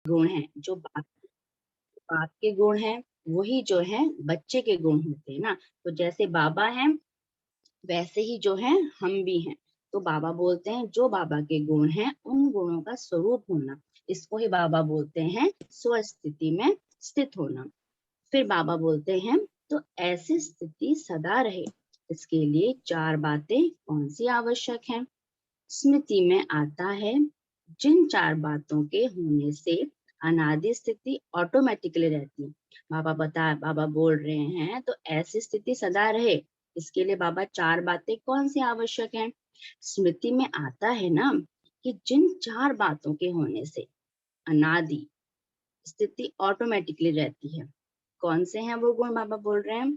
गुण हैं, जो बाप बाप के गुण हैं, वही जो है बच्चे के गुण होते हैं ना। तो जैसे बाबा हैं, वैसे ही जो है हम भी हैं। तो बाबा बोलते हैं जो बाबा के गुण हैं, उन गुणों का स्वरूप होना, इसको ही बाबा बोलते हैं स्वस्थिति में स्थित होना। फिर बाबा बोलते हैं तो ऐसी स्थिति सदा रहे, इसके लिए चार बातें कौन सी आवश्यक हैं। स्मृति में आता है, जिन चार बातों के होने से अनादि स्थिति ऑटोमेटिकली रहती है। बाबा बोल रहे हैं तो ऐसी स्थिति सदा रहे, इसके लिए बाबा चार बातें कौन सी आवश्यक हैं। स्मृति में आता है ना कि जिन चार बातों के होने से अनादि स्थिति ऑटोमेटिकली रहती है। कौन से हैं वो गुण बाबा बोल रहे हैं।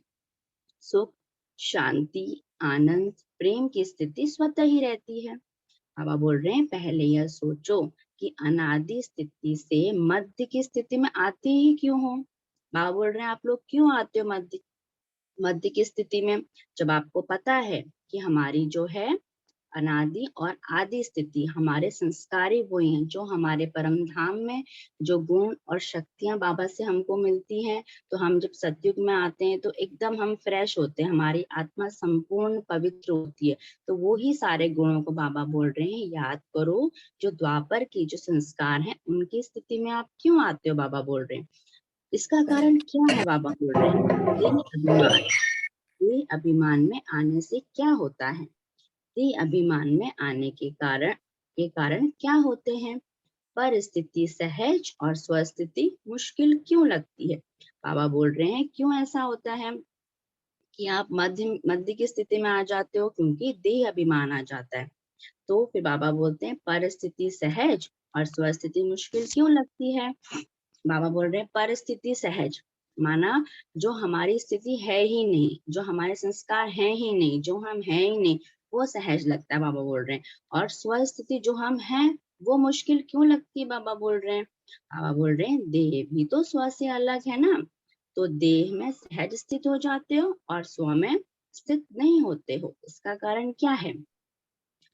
सुख, शांति, आनंद, प्रेम की स्थिति स्वतः ही रहती है। बाबा बोल रहे हैं पहले यह सोचो कि अनादि स्थिति से मध्य की स्थिति में आते ही क्यों हो। बाबा बोल रहे हैं आप लोग क्यों आते हो मध्य मध्य की स्थिति में, जब आपको पता है कि हमारी जो है अनादि और आदि स्थिति, हमारे संस्कारी वही हैं जो हमारे परम धाम में जो गुण और शक्तियां बाबा से हमको मिलती हैं। तो हम जब सतयुग में आते हैं तो एकदम हम फ्रेश होते हैं, हमारी आत्मा संपूर्ण पवित्र होती है। तो वो ही सारे गुणों को बाबा बोल रहे हैं याद करो, जो द्वापर की जो संस्कार हैं उनकी स्थिति में आप क्यों आते हो। बाबा बोल रहे हैं इसका कारण क्या है। बाबा बोल रहे हैं देह अभिमान, देह अभिमान में आने से क्या होता है। देह अभिमान में आने के कारण क्या होते हैं। परिस्थिति सहज और स्वस्थिति मुश्किल क्यों लगती है। बाबा बोल रहे हैं क्यों ऐसा होता है कि आप मध्य मध्य की स्थिति में आ जाते हो, क्योंकि देह अभिमान आ जाता है। तो फिर बाबा बोलते हैं परिस्थिति सहज और स्वस्थिति मुश्किल क्यों लगती है। बाबा बोल रहे हैं परिस्थिति सहज, माना जो हमारी स्थिति है ही नहीं, जो हमारे संस्कार हैं ही नहीं, जो हम हैं ही नहीं, वो सहज लगता है। बाबा बोल रहे हैं और स्वस्थिति जो हम हैं वो मुश्किल क्यों लगती है। बाबा बोल रहे हैं, बाबा बोल रहे हैं देह भी तो स्व से अलग है ना। तो देह में सहज स्थित हो जाते हो और स्व में स्थित नहीं होते हो, इसका कारण क्या है।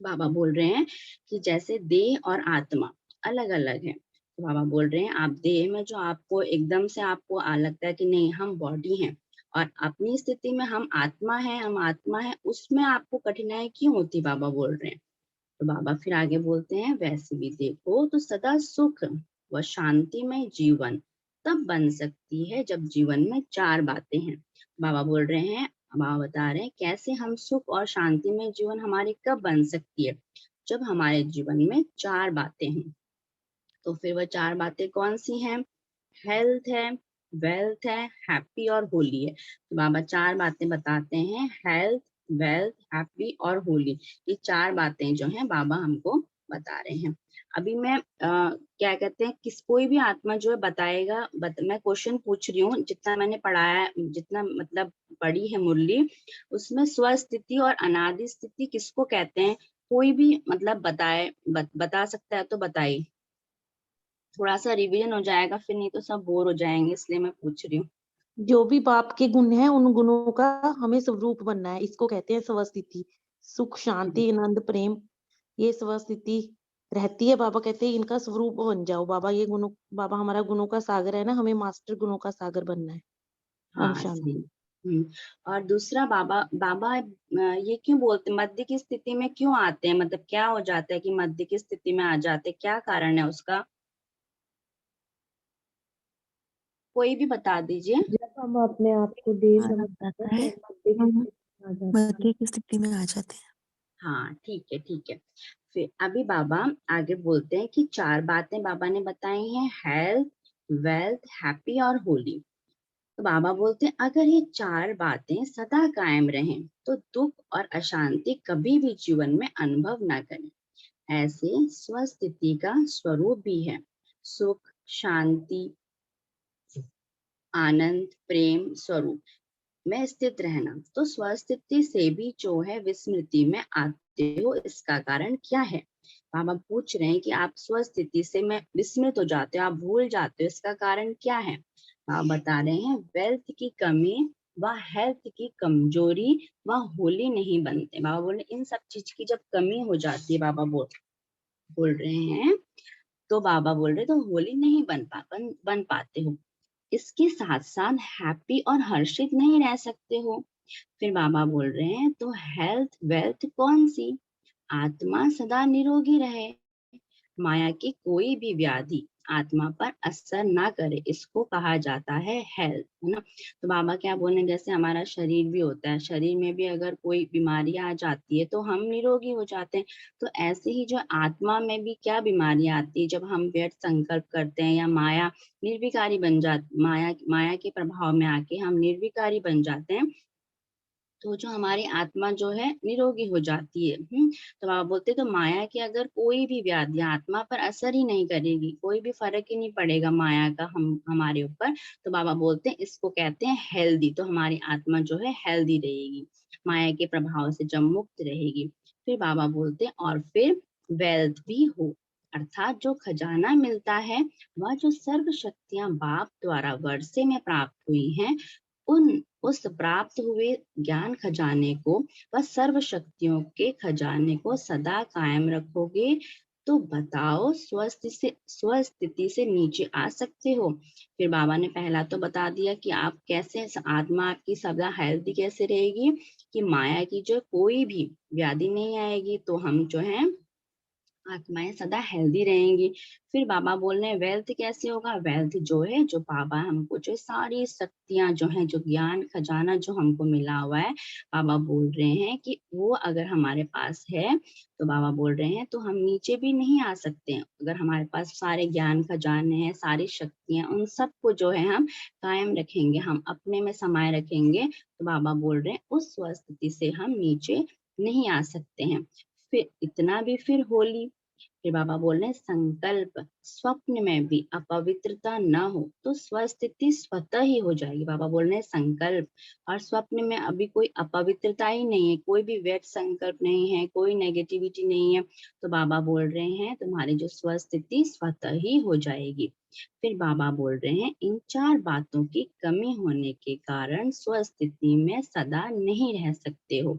बाबा बोल रहे हैं कि जैसे देह और आत्मा अलग अलग है। तो बाबा बोल रहे हैं आप देह में जो आपको एकदम से आपको लगता है कि नहीं हम बॉडी हैं, और अपनी स्थिति में हम आत्मा है, उसमें आपको कठिनाई क्यों होती। बाबा बोल रहे हैं तो बाबा फिर आगे बोलते हैं वैसे भी देखो तो सदा सुख व शांतिमय जीवन तब बन सकती है जब जीवन में चार बातें हैं। बाबा बोल रहे हैं, बाबा बता रहे हैं कैसे हम सुख और शांतिमय जीवन हमारी कब बन सकती है, जब हमारे जीवन में चार बातें हैं। तो फिर वह चार बातें कौन सी हैं। हेल्थ है, वेल्थ है, हैप्पी और होली है। तो बाबा चार बातें बताते हैं, हेल्थ, वेल्थ, हैप्पी और होली। ये चार बातें जो हैं बाबा हमको बता रहे हैं। अभी मैं क्या कहते हैं कोई भी आत्मा जो है बताएगा, मैं क्वेश्चन पूछ रही हूँ, जितना मैंने पढ़ाया, जितना मतलब पढ़ी है मुरली, उसमें स्वस्थिति और अनादि स्थिति किसको कहते हैं। कोई भी मतलब बता सकता है तो बताइए, थोड़ा सा रिवीजन हो जाएगा, फिर नहीं तो सब बोर हो जाएंगे, इसलिए मैं पूछ रही हूँ। जो भी बाप के गुण हैं उन गुणों का हमें स्वरूप बनना है, इसको कहते हैं स्वस्थिति। सुख, शांति, आनंद, प्रेम, ये स्वस्थिति रहती है। बाबा कहते हैं इनका स्वरूप बन जाओ। बाबा हमारा गुणों का सागर है ना, हमें मास्टर गुणों का सागर बनना है। ओम हाँ सही। शांति। और दूसरा बाबा बाबा ये क्यों बोलते मध्य की स्थिति में क्यों आते हैं, मतलब क्या हो जाता है कि मध्य की स्थिति में आ जाते हैं, क्या कारण है उसका, कोई भी बता दीजिए। जब हम अपने आप को देह आना समझते बताता हैं है, तो मध्य की हम स्थिति में आ जाते हैं। मध्य की स्थिति में आ जाते हैं। हाँ ठीक है ठीक है। फिर अभी बाबा आगे बोलते हैं कि चार बातें बाबा ने बताई हैं, हेल्थ, वेल्थ, हैप्पी और होली। तो बाबा बोलते हैं अगर ये चार बातें सदा कायम रहें तो दुख और अशांति कभी भी जीवन में अनुभव ना करें। ऐसे स्वस्थिति का स्वरूप भी है सुख, शांति, आनंद, प्रेम स्वरूप में स्थित रहना। तो स्वस्थिति से भी जो है विस्मृति में आते हो, इसका कारण क्या है। बाबा पूछ रहे हैं कि आप स्वस्थिति से में विस्मृत हो जाते हो, आप भूल जाते हो, इसका कारण क्या है। बाबा बता रहे हैं वेल्थ की कमी व हेल्थ की कमजोरी व होली नहीं बनते। बाबा बोले इन सब चीज की जब कमी हो जाती है, बाबा बोल रहे हैं तो बाबा बोल रहे तो होली नहीं बन पाते हो, इसके साथ साथ हैप्पी और हर्षित नहीं रह सकते हो। फिर बाबा बोल रहे हैं तो हेल्थ वेल्थ कौन सी, आत्मा सदा निरोगी रहे, माया की कोई भी व्याधि आत्मा पर असर ना करे, इसको कहा जाता है हेल्थ, है ना। तो बाबा क्या बोल रहे हैं, जैसे हमारा शरीर भी होता है, शरीर में भी अगर कोई बीमारी आ जाती है तो हम निरोगी हो जाते हैं। तो ऐसे ही जो आत्मा में भी क्या बीमारियां आती है, जब हम व्यर्थ संकल्प करते हैं या माया निर्विकारी बन जाती, माया के प्रभाव में आके हम निर्विकारी बन जाते हैं, तो जो हमारी आत्मा जो है निरोगी हो जाती है। तो बाबा बोलते तो माया की अगर कोई भी व्याधि आत्मा पर असर ही नहीं करेगी, कोई भी फर्क ही नहीं पड़ेगा माया का हमारे ऊपर, तो बाबा बोलते हैं इसको कहते हैं हेल्दी। तो हमारी आत्मा जो है हेल्दी रहेगी, माया के प्रभाव से जब मुक्त रहेगी। फिर बाबा बोलते हैं और फिर वेल्थ भी हो, अर्थात जो खजाना मिलता है वह जो सर्व शक्तियां बाप द्वारा वर्षे में प्राप्त हुई हैं, उस प्राप्त हुए ज्ञान खजाने को व सर्व शक्तियों के खजाने को सदा कायम रखोगे तो बताओ स्वस्थिति से नीचे आ सकते हो। फिर बाबा ने पहला तो बता दिया कि आप कैसे, आत्मा आपकी सदा हेल्दी कैसे रहेगी, कि माया की जो कोई भी व्याधि नहीं आएगी, तो हम जो है आत्माएं सदा हेल्दी रहेंगी। फिर बाबा बोल रहे हैं वेल्थ कैसे होगा, वेल्थ जो है, जो बाबा हमको जो सारी शक्तियां जो है, जो ज्ञान खजाना जो हमको मिला हुआ है, बाबा बोल रहे हैं कि वो अगर हमारे पास है, तो बाबा बोल रहे हैं तो हम नीचे भी नहीं आ सकते हैं। अगर हमारे पास सारे ज्ञान खजाने हैं, सारी शक्तियां, उन सबको जो है हम कायम रखेंगे, हम अपने में समाये रखेंगे, तो बाबा बोल रहे हैं उस स्वस्थिति से हम नीचे नहीं आ सकते हैं। फिर इतना भी, फिर होली, फिर बाबा बोल रहे हैं संकल्प स्वप्न में भी अपवित्रता न हो तो स्वस्थिति स्वतः ही हो जाएगी। बाबा बोल रहे हैं संकल्प और स्वप्न में अभी कोई अपवित्रता ही नहीं है, कोई भी व्यर्थ संकल्प नहीं है, कोई नेगेटिविटी नहीं है, तो बाबा बोल रहे हैं तुम्हारी जो स्वस्थिति स्वतः ही हो जाएगी। फिर बाबा बोल रहे हैं इन चार बातों की कमी होने के कारण स्वस्थिति में सदा नहीं रह सकते हो।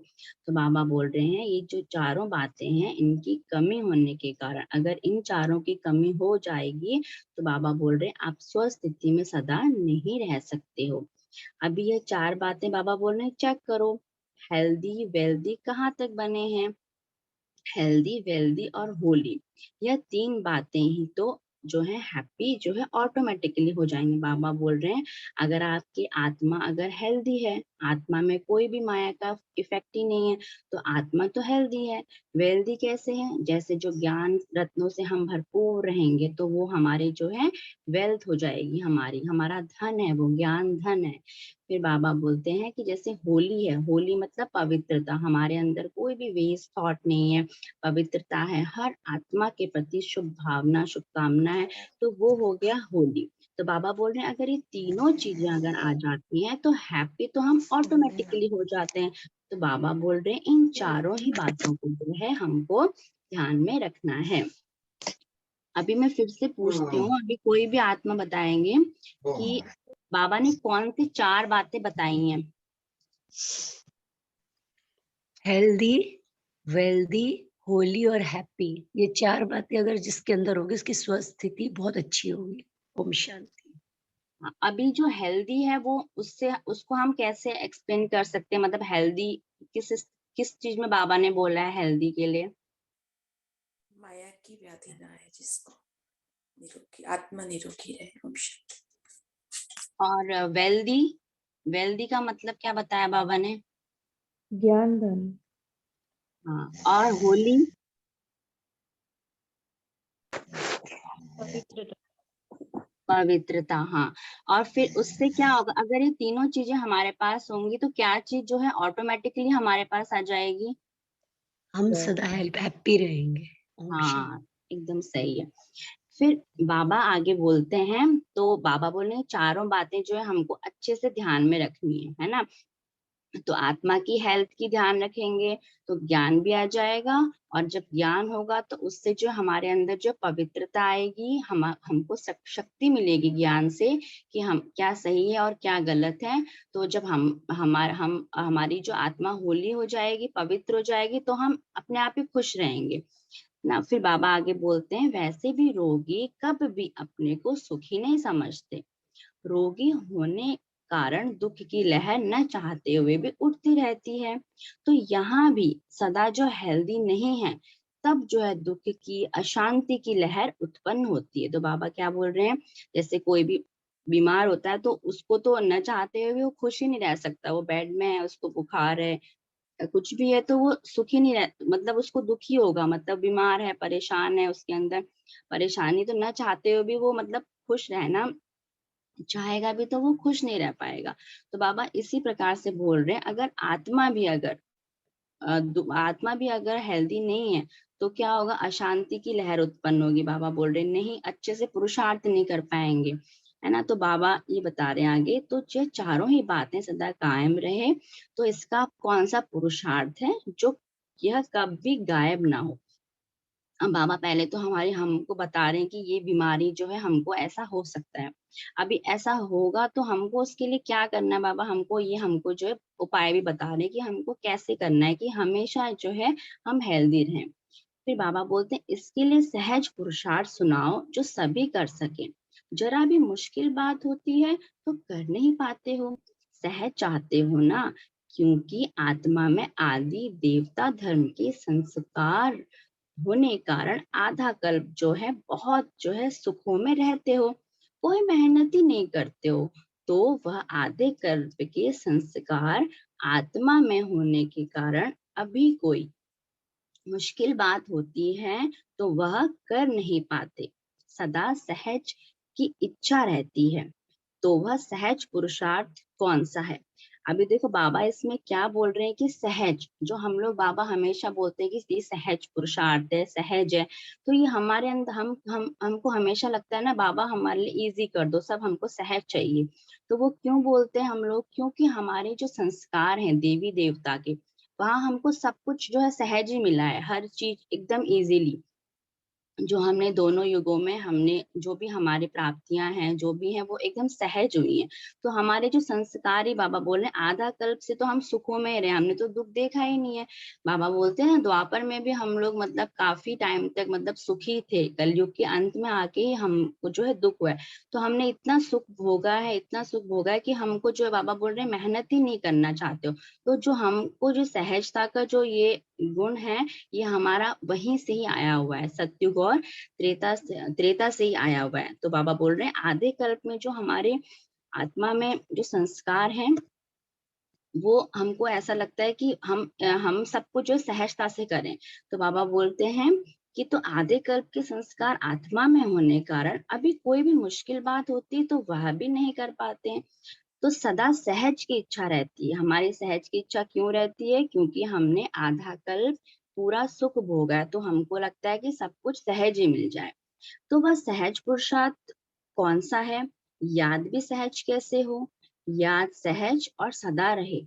तो बाबा बोल रहे हैं ये जो चारों बातें हैं, इनकी कमी होने के कारण, अगर इन चारों की कमी हो जाएगी, तो बाबा बोल रहे हैं आप स्वस्थिति में सदा नहीं रह सकते हो। अभी ये चार बातें बाबा बोल रहे हैं चेक करो, हेल्दी वेल्दी कहाँ तक बने हैं, हेल्दी वेल्दी और होली, यह तीन बातें ही तो जो है हैप्पी जो है ऑटोमेटिकली हो जाएंगे। बाबा बोल रहे हैं अगर आपकी आत्मा अगर हेल्दी है, आत्मा में कोई भी माया का इफेक्ट ही नहीं है, तो आत्मा तो हेल्दी है। वेल्दी कैसे है, जैसे जो ज्ञान रत्नों से हम भरपूर रहेंगे, तो वो हमारे जो है वेल्थ हो जाएगी, हमारी, हमारा धन है, वो ज्ञान धन है। फिर बाबा बोलते हैं कि जैसे होली है, होली मतलब पवित्रता, हमारे अंदर कोई भी वेस्ट थॉट नहीं है, पवित्रता है, हर आत्मा के प्रति शुभ भावना शुभकामना है, तो वो हो गया होली। तो बाबा बोल रहे हैं अगर ये तीनों चीजें अगर आ जाती हैं तो हैप्पी तो हम ऑटोमेटिकली हो जाते हैं। तो बाबा बोल रहे हैं इन चारों ही बातों को जो है हमको ध्यान में रखना है। अभी मैं फिर से पूछती हूँ, अभी कोई भी आत्मा बताएंगे कि बाबा ने कौन सी चार बातें बताई हैं। हेल्दी, वेल्दी, होली और हैप्पी, ये चार बातें अगर जिसके अंदर होगी उसकी स्वस्थिति बहुत अच्छी होगी। ओम शांति। अभी जो हेल्दी है वो उससे, उसको हम कैसे एक्सप्लेन कर सकते हैं, मतलब हेल्दी किस चीज में बाबा ने बोला है हेल्दी के लिए। माया की व्याधि ना है, जिसको निरोगी, आत्मा निरोगी रहे। ओम शांति। और वेल्दी, वेल्दी का मतलब क्या बताया बाबा ने। ज्ञान धन। हाँ, और होली, पवित्रता। हाँ, और फिर उससे क्या होगा, अगर ये तीनों चीजें हमारे पास होंगी तो क्या चीज जो है ऑटोमेटिकली हमारे पास आ जाएगी। हम सदा हैप्पी रहेंगे। ओम शांति। हाँ, एकदम सही है। फिर बाबा आगे बोलते हैं, तो बाबा बोले हैं चारों बातें जो है हमको अच्छे से ध्यान में रखनी है ना। तो आत्मा की हेल्थ की ध्यान रखेंगे तो ज्ञान भी आ जाएगा, और जब ज्ञान होगा तो उससे जो हमारे अंदर जो पवित्रता आएगी, हमको शक्ति मिलेगी ज्ञान से कि हम क्या सही है और क्या गलत है। तो जब हमारी जो आत्मा होली हो जाएगी, पवित्र हो जाएगी, तो हम अपने आप ही खुश रहेंगे। ना। फिर बाबा आगे बोलते हैं वैसे भी रोगी कब भी अपने को सुखी नहीं समझते। रोगी होने कारण दुख की लहर न चाहते हुए भी उठती रहती है। तो यहाँ भी सदा जो हेल्दी नहीं है तब जो है दुख की अशांति की लहर उत्पन्न होती है। तो बाबा क्या बोल रहे हैं, जैसे कोई भी बीमार होता है तो उसको तो न चाहते हुए वो खुश ही नहीं रह सकता। वो बेड में है, उसको बुखार है, कुछ भी है तो वो सुखी नहीं रह, मतलब उसको दुखी होगा, मतलब बीमार है, परेशान है, उसके अंदर परेशानी, तो न चाहते हुए भी वो मतलब खुश रहना चाहेगा भी तो वो खुश नहीं रह पाएगा। तो बाबा इसी प्रकार से बोल रहे हैं, अगर आत्मा भी अगर हेल्दी नहीं है तो क्या होगा, अशांति की लहर उत्पन्न होगी। बाबा बोल रहे हैं नहीं, अच्छे से पुरुषार्थ नहीं कर पाएंगे, है ना। तो बाबा ये बता रहे हैं आगे, तो जो चारों ही बातें सदा कायम रहे तो इसका कौन सा पुरुषार्थ है जो यह कभी गायब ना हो। अब बाबा पहले तो हमको बता रहे हैं कि ये बीमारी जो है हमको ऐसा हो सकता है। अभी ऐसा होगा तो हमको उसके लिए क्या करना है, बाबा हमको जो है उपाय भी बता रहे हैं कि हमको कैसे करना है कि हमेशा जो है हम हेल्दी रहें। फिर बाबा बोलते हैं इसके लिए सहज पुरुषार्थ सुनाओ जो सभी कर सके। जरा भी मुश्किल बात होती है तो कर नहीं पाते हो, सहज चाहते हो ना, क्योंकि आत्मा में आदि देवता धर्म के संस्कार होने कारण आधा कल्प जो है बहुत जो है सुखों में रहते हो, कोई मेहनत ही नहीं करते हो। तो वह आधे कल्प के संस्कार आत्मा में होने के कारण अभी कोई मुश्किल बात होती है तो वह कर नहीं पाते। सदा सहज की इच्छा रहती है। तो वह सहज पुरुषार्थ कौन सा है। अभी देखो बाबा इसमें क्या बोल रहे हैं कि सहज, जो हम लोग बाबा हमेशा बोलते हैं कि ये सहज पुरुषार्थ है, सहज है, तो ये हमारे अंदर हमको हमेशा लगता है ना, बाबा हमारे लिए इजी कर दो, सब हमको सहज चाहिए। तो वो क्यों बोलते हैं हम लोग, क्योंकि हमारे जो संस्कार हैं देवी देवता के, वहां हमको सब कुछ जो है सहज ही मिला है, हर चीज एकदम इजीली। जो हमने दोनों युगों में हमने जो भी हमारी प्राप्तियां हैं, जो भी हैं, वो एकदम सहज हुई हैं। तो हमारे जो संस्कार ही बाबा बोल रहे हैं, आधा कल्प से तो हम सुखों में ही रहे, हमने तो दुख देखा ही नहीं है। बाबा बोलते हैं द्वापर में भी हम लोग मतलब काफी टाइम तक मतलब सुखी थे, कलयुग के अंत में आके ही हमको जो है दुख हुआ है। तो हमने इतना सुख भोगा है, इतना सुख भोगा है कि हमको जो है बाबा बोल रहे हैं मेहनत ही नहीं करना चाहते हो। तो जो हमको जो सहजता का जो ये गुण है, ये हमारा वहीं से ही आया हुआ है, सतयुग और त्रेता से ही आया हुआ है। तो बाबा बोल रहे हैं आधे कल्प में जो हमारे आत्मा में जो संस्कार हैं, वो हमको ऐसा लगता है कि हम सब कुछ जो सहजता से करें। तो बाबा बोलते हैं कि तो आधे कल्प के संस्कार आत्मा में होने कारण अभी कोई भी मुश्किल बात होती है तो वह भी नहीं कर पाते हैं। तो सदा सहज की इच्छा रहती है। हमारी सहज की इच्छा क्यों रहती है, क्योंकि हमने आधा कल्प पूरा सुख भोगा है, तो हमको लगता है कि सब कुछ सहज ही मिल जाए। तो वह सहज पुरुषार्थ कौन सा है, याद भी सहज कैसे हो, याद सहज और सदा रहे,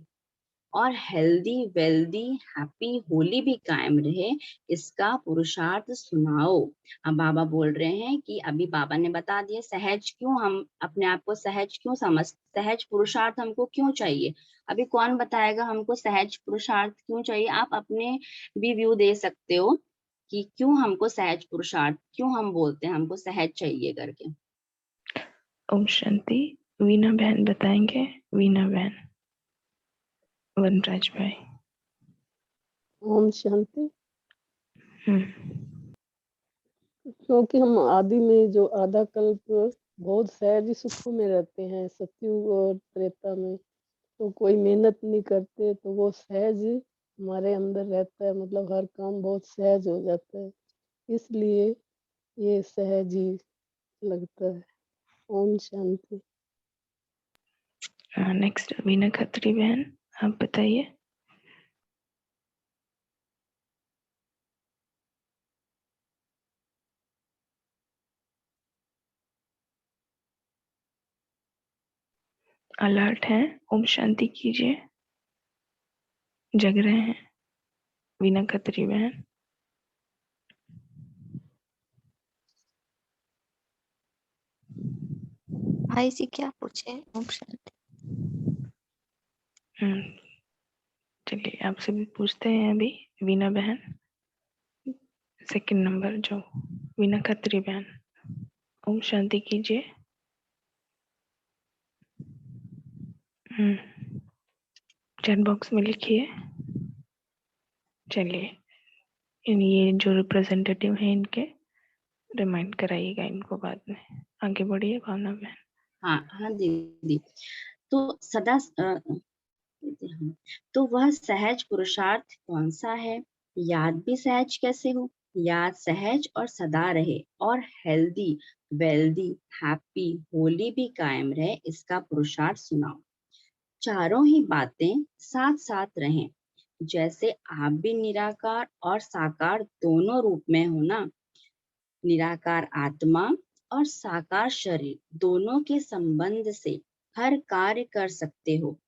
और हेल्दी वेल्दी हैप्पी होली भी कायम रहे, इसका पुरुषार्थ सुनाओ। अब बाबा बोल रहे हैं कि अभी बाबा ने बता दिया सहज क्यों, हम अपने आप को सहज क्यों सहज पुरुषार्थ हमको क्यों चाहिए। अभी कौन बताएगा हमको सहज पुरुषार्थ क्यों चाहिए, आप अपने भी व्यू दे सकते हो कि क्यों हमको सहज पुरुषार्थ, क्यों हम बोलते हैं हमको सहज चाहिए करके। ओम शांति। वीना बहन बताएंगे। वीना बहन, वनराज भाई। ओम शांति। हम्म। क्योंकि हम आदि में जो आधा कल्प बहुत सहज सुखों में रहते हैं, सतयुग और त्रेता में तो कोई मेहनत नहीं करते, तो वो सहज हमारे अंदर रहता है, मतलब हर काम बहुत सहज हो जाता है, इसलिए ये सहज ही लगता है। ओम शांति। नेक्स्ट वीना खत्री बहन, आप बताइए। अलर्ट हैं, ओम शांति कीजिए। जग रहे हैं वीना खत्री बहन। भाई जी क्या पूछे। ओम शांति। चलिए आपसे भी पूछते हैं अभी। वीना बहन, सेकंड नंबर जो वीना खत्री बहन, ओम शांति कीजिए। चैट बॉक्स में लिखिए। चलिए, ये जो रिप्रेजेंटेटिव हैं इनके रिमाइंड कराइएगा इनको बाद में। आगे बढ़िए भावना बहन। हाँ हाँ दीदी। तो सदा तो वह सहज पुरुषार्थ कौन सा है? याद भी सहज कैसे हो? याद सहज और सदा रहे और हेल्दी, वेल्दी, हैप्पी, होली भी कायम रहे, इसका पुरुषार्थ सुनाओ। चारों ही बातें साथ साथ रहें। जैसे आप भी निराकार और साकार दोनों रूप में हो ना। निराकार आत्मा और साकार शरीर दोनों के संबंध से हर कार्य कर सकते हो।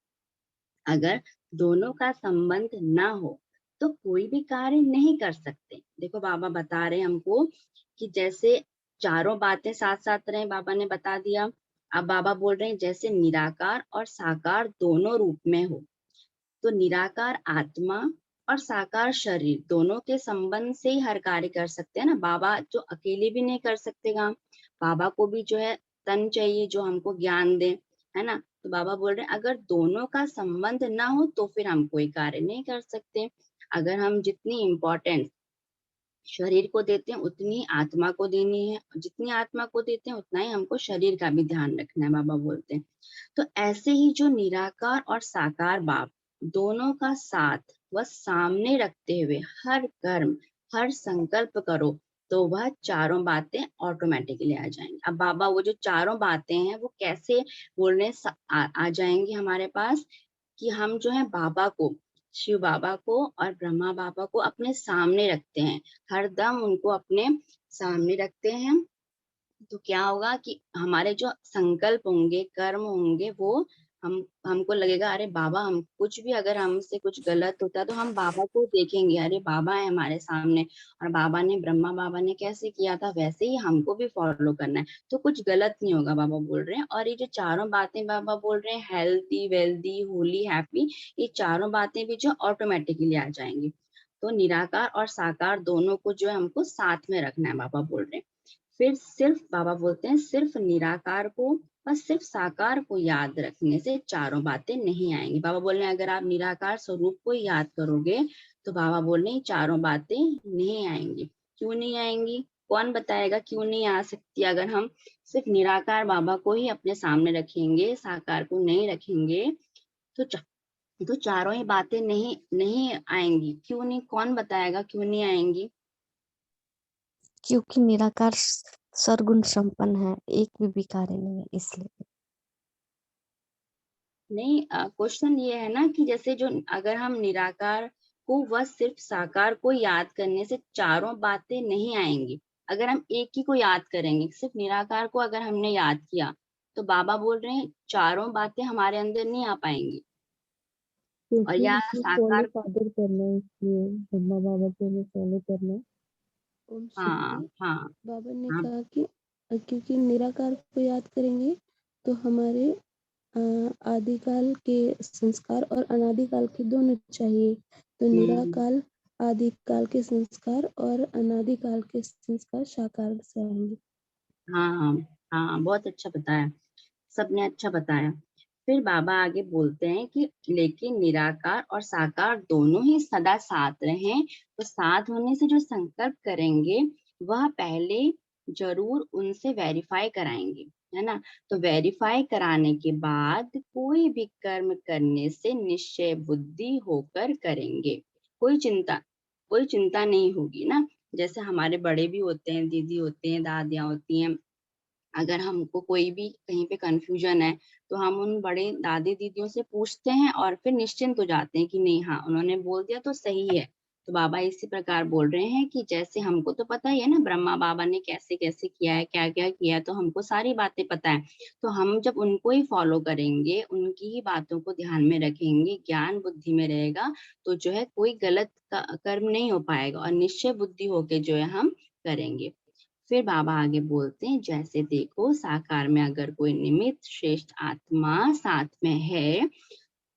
अगर दोनों का संबंध ना हो तो कोई भी कार्य नहीं कर सकते। देखो बाबा बता रहे हमको कि जैसे चारों बातें साथ साथ रहे, बाबा ने बता दिया। अब बाबा बोल रहे हैं जैसे निराकार और साकार दोनों रूप में हो। तो निराकार आत्मा और साकार शरीर दोनों के संबंध से ही हर कार्य कर सकते हैं ना। बाबा जो अकेले भी नहीं कर सकते काम, बाबा को भी जो है तन चाहिए जो हमको ज्ञान दे, है ना। तो बाबा बोल रहे हैं अगर दोनों का संबंध ना हो तो फिर हम कोई कार्य नहीं कर सकते। अगर हम जितनी इम्पोर्टेंस शरीर को देते हैं उतनी आत्मा को देनी है, जितनी आत्मा को देते हैं उतना ही हमको शरीर का भी ध्यान रखना है, बाबा बोलते हैं। तो ऐसे ही जो निराकार और साकार बाप दोनों का साथ वह सामने रखते हुए हर कर्म, हर संकल्प करो तो वह चारों बातें ऑटोमेटिकली आ जाएंगी। अब बाबा वो जो चारों बातें हैं वो कैसे बोलने आ जाएंगी हमारे पास, कि हम जो है बाबा को, शिव बाबा को और ब्रह्मा बाबा को अपने सामने रखते हैं, हरदम उनको अपने सामने रखते हैं। तो क्या होगा कि हमारे जो संकल्प होंगे, कर्म होंगे, वो हमको लगेगा अरे बाबा, हम कुछ भी अगर हमसे कुछ गलत होता है तो हम बाबा को देखेंगे, अरे बाबा है हमारे सामने और बाबा ने, ब्रह्मा बाबा ने कैसे किया था वैसे ही हमको भी फॉलो करना है, तो कुछ गलत नहीं होगा, बाबा बोल रहे हैं। और ये जो चारों बातें बाबा बोल रहे हैं, हेल्थी, वेल्दी, होली, हैप्पी, ये चारों बातें भी जो ऑटोमेटिकली आ जाएंगी। तो निराकार और साकार दोनों को जो है हमको साथ में रखना है, बाबा बोल रहे हैं। फिर सिर्फ बाबा बोलते हैं सिर्फ निराकार को और सिर्फ साकार को याद रखने से चारों बातें नहीं आएंगी। बाबा बोल रहे हैं अगर आप निराकार स्वरूप को याद करोगे तो बाबा बोल रहे हैं चारों बातें नहीं आएंगी। क्यों नहीं आएंगी? कौन बताएगा क्यों नहीं आ सकती? अगर हम सिर्फ निराकार बाबा को ही अपने सामने रखेंगे, साकार को नहीं रखेंगे, तो तो चारों ही बातें नहीं नहीं आएंगी। क्यों नहीं? कौन बताएगा क्यों नहीं आएंगी? क्योंकि निराकार सर्वगुण संपन्न है, एक भी विकारी नहीं है, इसलिए। नहीं, क्वेश्चन ये है ना कि जैसे जो अगर हम निराकार को व सिर्फ साकार को याद करने से चारों बातें नहीं आएंगी। अगर हम एक ही को याद करेंगे, सिर्फ निराकार को अगर हमने याद किया, तो बाबा बोल रहे हैं चारों बातें हमारे अंदर नहीं आ पाएंगी। और क्योंकि या उसे फॉलो साकार, फादर करना है, इसलिए ब्रह्मा बाबा को हमें फॉलो करना है। ओम हाँ शांति। हाँ बाबा ने हाँ कहा कि क्योंकि निराकार को याद करेंगे तो हमारे आदिकाल के संस्कार और अनादिकाल के दोनों चाहिए। तो हम्म, निराकाल आदिकाल के संस्कार और अनादिकाल के संस्कार साकार से आएंगे। हाँ हाँ हाँ, बहुत अच्छा बताया, सबने अच्छा बताया। फिर बाबा आगे बोलते हैं कि लेकिन निराकार और साकार दोनों ही सदा साथ रहें, तो साथ होने से जो संकल्प करेंगे वह पहले जरूर उनसे वेरीफाई कराएंगे, है ना। तो वेरीफाई कराने के बाद कोई भी कर्म करने से निश्चय बुद्धि होकर करेंगे। कोई चिंता नहीं होगी ना। जैसे हमारे बड़े भी होते हैं, दीदी होते हैं, दादियाँ होती हैं, अगर हमको कोई भी कहीं पे कंफ्यूजन है तो हम उन बड़े दादी दीदियों से पूछते हैं और फिर निश्चिंत हो जाते हैं कि नहीं, हाँ उन्होंने बोल दिया तो सही है। तो बाबा इसी प्रकार बोल रहे हैं कि जैसे हमको तो पता ही है ना ब्रह्मा बाबा ने कैसे कैसे किया है, क्या क्या किया है, तो हमको सारी बातें पता है। तो हम जब उनको ही फॉलो करेंगे, उनकी ही बातों को ध्यान में रखेंगे, ज्ञान बुद्धि में रहेगा, तो जो है कोई गलत कर्म नहीं हो पाएगा और निश्चय बुद्धि होके जो है हम करेंगे। फिर बाबा आगे बोलते हैं जैसे देखो साकार में अगर कोई निमित्त श्रेष्ठ आत्मा साथ में है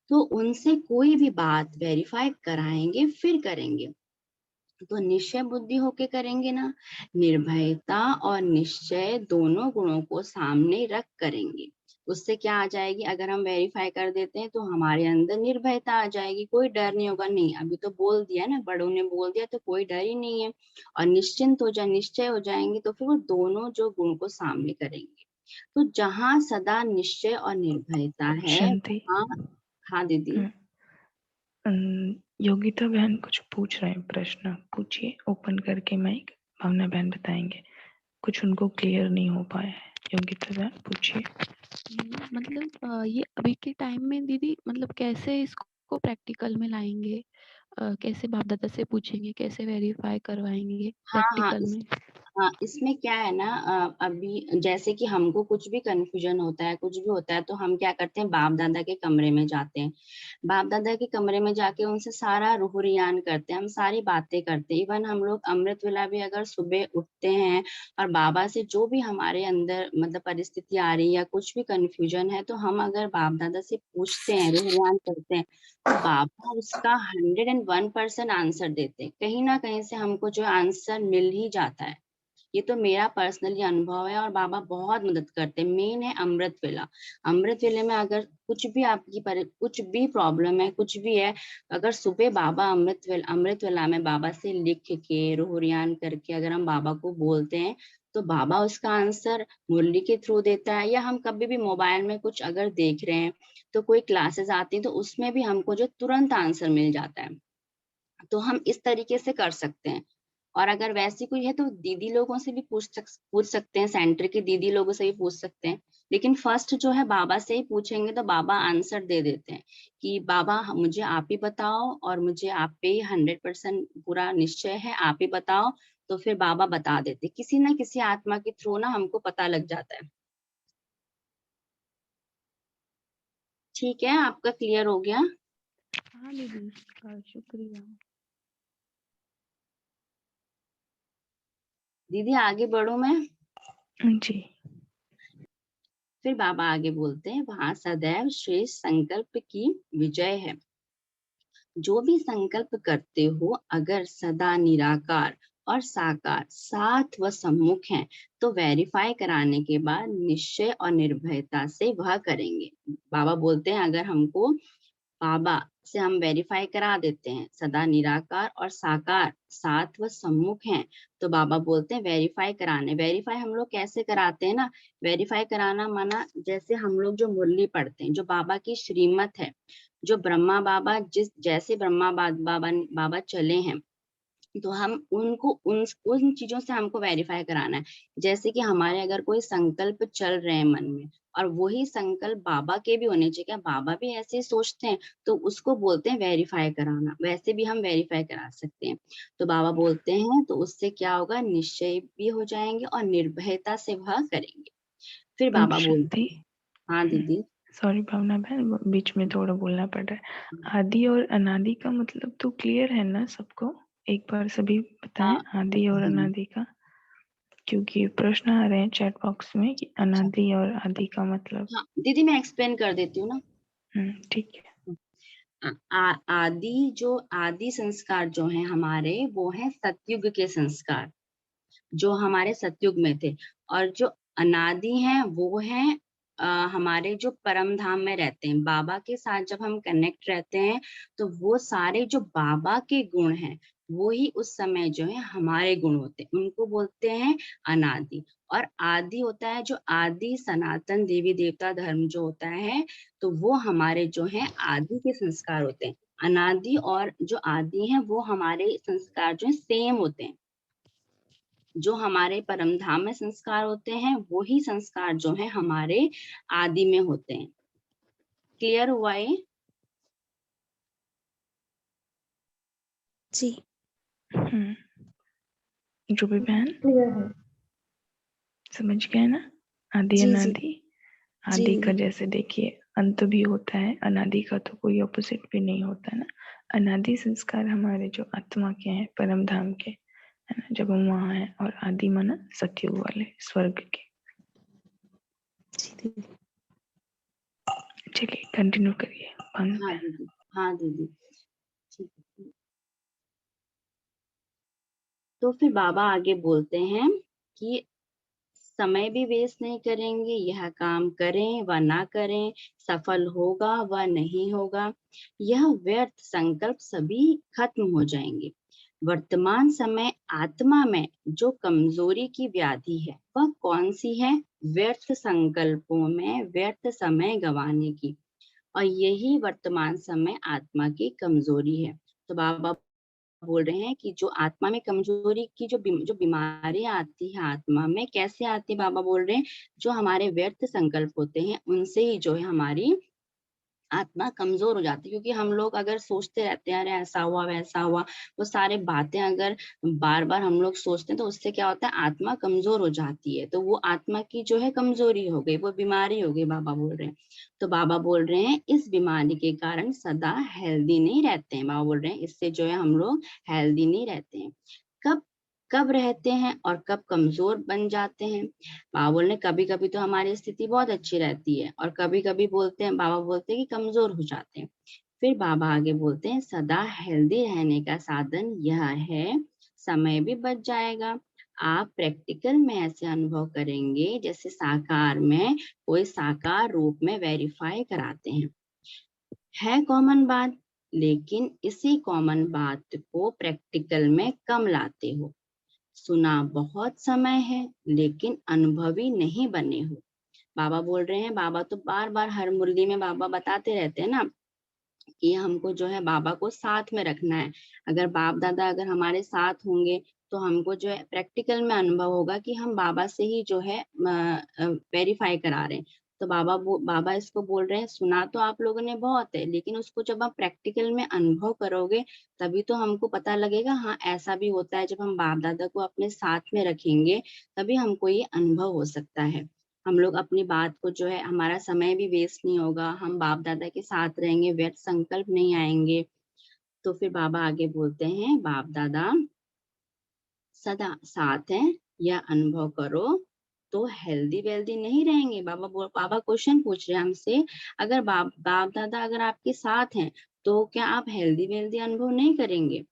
तो उनसे कोई भी बात वेरीफाई कराएंगे फिर करेंगे। तो निश्चय बुद्धि होके करेंगे ना, निर्भयता और निश्चय दोनों गुणों को सामने रख करेंगे। उससे क्या आ जाएगी, अगर हम वेरीफाई कर देते हैं तो हमारे अंदर निर्भयता आ जाएगी, कोई डर नहीं होगा। नहीं, अभी तो बोल दिया ना, बड़ों ने बोल दिया तो कोई डर ही नहीं है, और निश्चिंत हो जाए, निश्चय हो जाएंगे, तो फिर वो दोनों जो गुण को सामने करेंगे। तो जहाँ सदा निश्चय और निर्भयता है शांति। वहाँ। हाँ दीदी। योगिता बहन कुछ पूछ रहे हैं, प्रश्न पूछिए ओपन करके माइक, भावना बहन बताएंगे, कुछ उनको क्लियर नहीं हो पाया है। योगिता बहन पूछिए। मतलब ये अभी के टाइम में दीदी मतलब कैसे इसको प्रैक्टिकल में लाएंगे, कैसे बाप दादा से पूछेंगे, कैसे वेरीफाई करवाएंगे हाँ हाँ, प्रैक्टिकल में? हाँ इसमें क्या है ना, अभी जैसे कि हमको कुछ भी कंफ्यूजन होता है, कुछ भी होता है, तो हम क्या करते हैं, बाप दादा के कमरे में जाते हैं। बाप दादा के कमरे में जाके उनसे सारा रूह रियान करते हैं, हम सारी बातें करते हैं। इवन हम लोग अमृत वेला भी अगर सुबह उठते हैं और बाबा से जो भी हमारे अंदर मतलब परिस्थिति आ रही है या कुछ भी कंफ्यूजन है, तो हम अगर बाप दादा से पूछते हैं, रूह रियान करते हैं, तो बाबा उसका 101% आंसर देते हैं। कहीं ना कहीं से हमको जो आंसर मिल ही जाता है। ये तो मेरा पर्सनली अनुभव है, और बाबा बहुत मदद करते हैं। मेन है अमृत वेला। अमृत वेले में अगर कुछ भी कुछ भी प्रॉब्लम है, कुछ भी है, अगर सुबह बाबा अमृत वेला में बाबा से लिख के रोहरियान करके अगर हम बाबा को बोलते हैं, तो बाबा उसका आंसर मुरली के थ्रू देता है। या हम कभी भी मोबाइल में कुछ अगर देख रहे हैं, तो कोई क्लासेस आती हैं, तो उसमें भी हमको जो तुरंत आंसर मिल जाता है। तो हम इस तरीके से कर सकते हैं। और अगर वैसी कोई है तो दीदी लोगों से भी पूछ सकते हैं, सेंटर की दीदी लोगों से भी पूछ सकते हैं। लेकिन फर्स्ट जो है बाबा से ही पूछेंगे तो बाबा आंसर दे देते हैं कि बाबा मुझे आप ही बताओ, और मुझे आप पे ही 100% पूरा निश्चय है, आप ही बताओ। तो फिर बाबा बता देते, किसी ना किसी आत्मा के थ्रू ना हमको पता लग जाता है। ठीक है, आपका क्लियर हो गया? हाँ दीदी, शुक्रिया। दीदी आगे बढ़ू मैं? जी। फिर बाबा आगे बोलते हैं, वहां सदैव श्रेष्ठ संकल्प की विजय है। जो भी संकल्प करते हो, अगर सदा निराकार और साकार साथ व सम्मुख हैं, तो वेरीफाई कराने के बाद निश्चय और निर्भयता से वह करेंगे। बाबा बोलते हैं, अगर हमको बाबा से हम वेरीफाई करा देते हैं, सदा निराकार और साकार साथ व सम्मुख हैं, तो बाबा बोलते हैं वेरीफाई कराने। वेरीफाई हम लोग कैसे कराते हैं ना, वेरीफाई कराना माना जैसे हम लोग जो मुरली पढ़ते हैं, जो बाबा की श्रीमत है, जो ब्रह्मा बाबा जिस जैसे बाबा चले हैं, तो हम उनको उन चीजों से हमको वेरीफाई कराना है। जैसे कि हमारे अगर कोई संकल्प चल रहे हैं मन में, और वही संकल्प बाबा के भी होने चाहिए, क्या बाबा भी ऐसे ही सोचते हैं, तो उसको बोलते हैं वेरीफाई कराना। वैसे भी हम वेरीफाई करा सकते हैं। तो बाबा बोलते हैं, तो उससे क्या होगा, निश्चय भी हो जाएंगे और निर्भयता से वह करेंगे। फिर ओम बाबा बोलते शांति। हैं। हाँ दीदी। सॉरी भावना बहन, बीच में थोड़ा बोलना पड़ रहा है। आदि और अनादि का मतलब तो क्लियर है ना सबको? एक बार सभी बताएं हाँ आदि और दीदी। अनादि का, क्योंकि प्रश्न आ रहे हैं चैट बॉक्स में कि अनादि और आदि का मतलब। हाँ दीदी, मैं एक्सप्लेन कर देती हूँ ना। ठीक है। आदि संस्कार जो है हमारे, वो है सतयुग के संस्कार, जो हमारे सतयुग में थे। और जो अनादि हैं वो हैं हमारे जो परम धाम में रहते हैं, बाबा के साथ जब हम कनेक्ट रहते हैं, तो वो सारे जो बाबा के गुण हैं, वो ही उस समय जो है हमारे गुण होते हैं, उनको बोलते हैं अनादि। और आदि होता है जो आदि सनातन देवी देवता धर्म जो होता है, तो वो हमारे जो है आदि के संस्कार होते हैं। अनादि और जो आदि हैं वो हमारे संस्कार जो है सेम होते हैं। जो हमारे परम धाम में संस्कार होते हैं, वही संस्कार जो है हमारे आदि में होते हैं। क्लियर हुआ ये? जी रूबी बहन क्लियर है। समझ गए ना? आदि जी जी अनादि, जी आदि का दीदी। जैसे देखिए अंत भी होता है, अनादि का तो कोई ऑपोजिट भी नहीं होता ना। अनादि संस्कार हमारे जो आत्मा के हैं, परम धाम के, है ना, जब हम वहाँ हैं। और आदि माना सतयुग वाले, स्वर्ग के। जी दीदी। चलिए कंटिन्यू करिए भानु हाँ बहन। दीदी। हाँ दीदी। ठीक है। तो फिर बाबा आगे बोलते हैं कि समय भी वेस्ट नहीं करेंगे, यह काम करें व ना करें, सफल होगा व नहीं होगा, यह व्यर्थ संकल्प सभी खत्म हो जाएंगे। वर्तमान समय आत्मा में जो कमजोरी की व्याधि है वह कौन सी है? व्यर्थ संकल्पों में व्यर्थ समय गंवाने की, और यही वर्तमान समय आत्मा की कमजोरी है। तो बाबा बोल रहे हैं कि जो आत्मा में कमजोरी की जो बीमारी आती है आत्मा में, कैसे आती है? बाबा बोल रहे हैं जो हमारे व्यर्थ संकल्प होते हैं उनसे ही जो है हमारी आत्मा कमजोर हो जाती है। क्योंकि हम लोग अगर सोचते रहते हैं अरे ऐसा हुआ वैसा हुआ, वो सारे बातें अगर बार बार हम लोग सोचते हैं तो उससे क्या होता है, आत्मा कमजोर हो जाती है। तो वो आत्मा की जो है कमजोरी हो गई, वो बीमारी हो गई, बाबा बोल रहे हैं। तो बाबा बोल रहे हैं इस बीमारी के कारण सदा हेल्दी नहीं रहते हैं। बाबा बोल रहे हैं इससे जो है हम लोग हेल्दी नहीं रहते हैं। कब कब रहते हैं और कब कमजोर बन जाते हैं? बाबा बोल रहे कभी कभी तो हमारी स्थिति बहुत अच्छी रहती है और कभी कभी बोलते हैं, बाबा बोलते हैं कि कमजोर हो जाते हैं। फिर बाबा आगे बोलते हैं सदा हेल्दी रहने का साधन यह है, समय भी बच जाएगा। आप प्रैक्टिकल में ऐसे अनुभव करेंगे जैसे साकार में कोई साकार रूप में वेरीफाई कराते हैं। है कॉमन बात, लेकिन इसी कॉमन बात को प्रैक्टिकल में कम लाते हो। सुना बहुत समय है लेकिन अनुभवी नहीं बने हो। बाबा बोल रहे हैं, बाबा तो बार बार हर मुरली में बाबा बताते रहते हैं ना कि हमको जो है बाबा को साथ में रखना है। अगर बाप दादा अगर हमारे साथ होंगे तो हमको जो है प्रैक्टिकल में अनुभव होगा कि हम बाबा से ही जो है वेरीफाई करा रहे हैं। तो बाबा इसको बोल रहे हैं सुना तो आप लोगों ने बहुत है, लेकिन उसको जब आप प्रैक्टिकल में अनुभव करोगे तभी तो हमको पता लगेगा हाँ ऐसा भी होता है। जब हम बाप दादा को अपने साथ में रखेंगे तभी हमको ये अनुभव हो सकता है। हम लोग अपनी बात को जो है, हमारा समय भी वेस्ट नहीं होगा, हम बाप दादा के साथ रहेंगे, व्यर्थ संकल्प नहीं आएंगे। तो फिर बाबा आगे बोलते हैं बाप दादा सदा साथ हैं, यह अनुभव करो तो हेल्दी वेल्दी नहीं रहेंगे। बाबा क्वेश्चन पूछ रहे हैं हमसे, अगर बाप दादा अगर आपके साथ हैं तो क्या आप हेल्दी वेल्दी अनुभव नहीं करेंगे?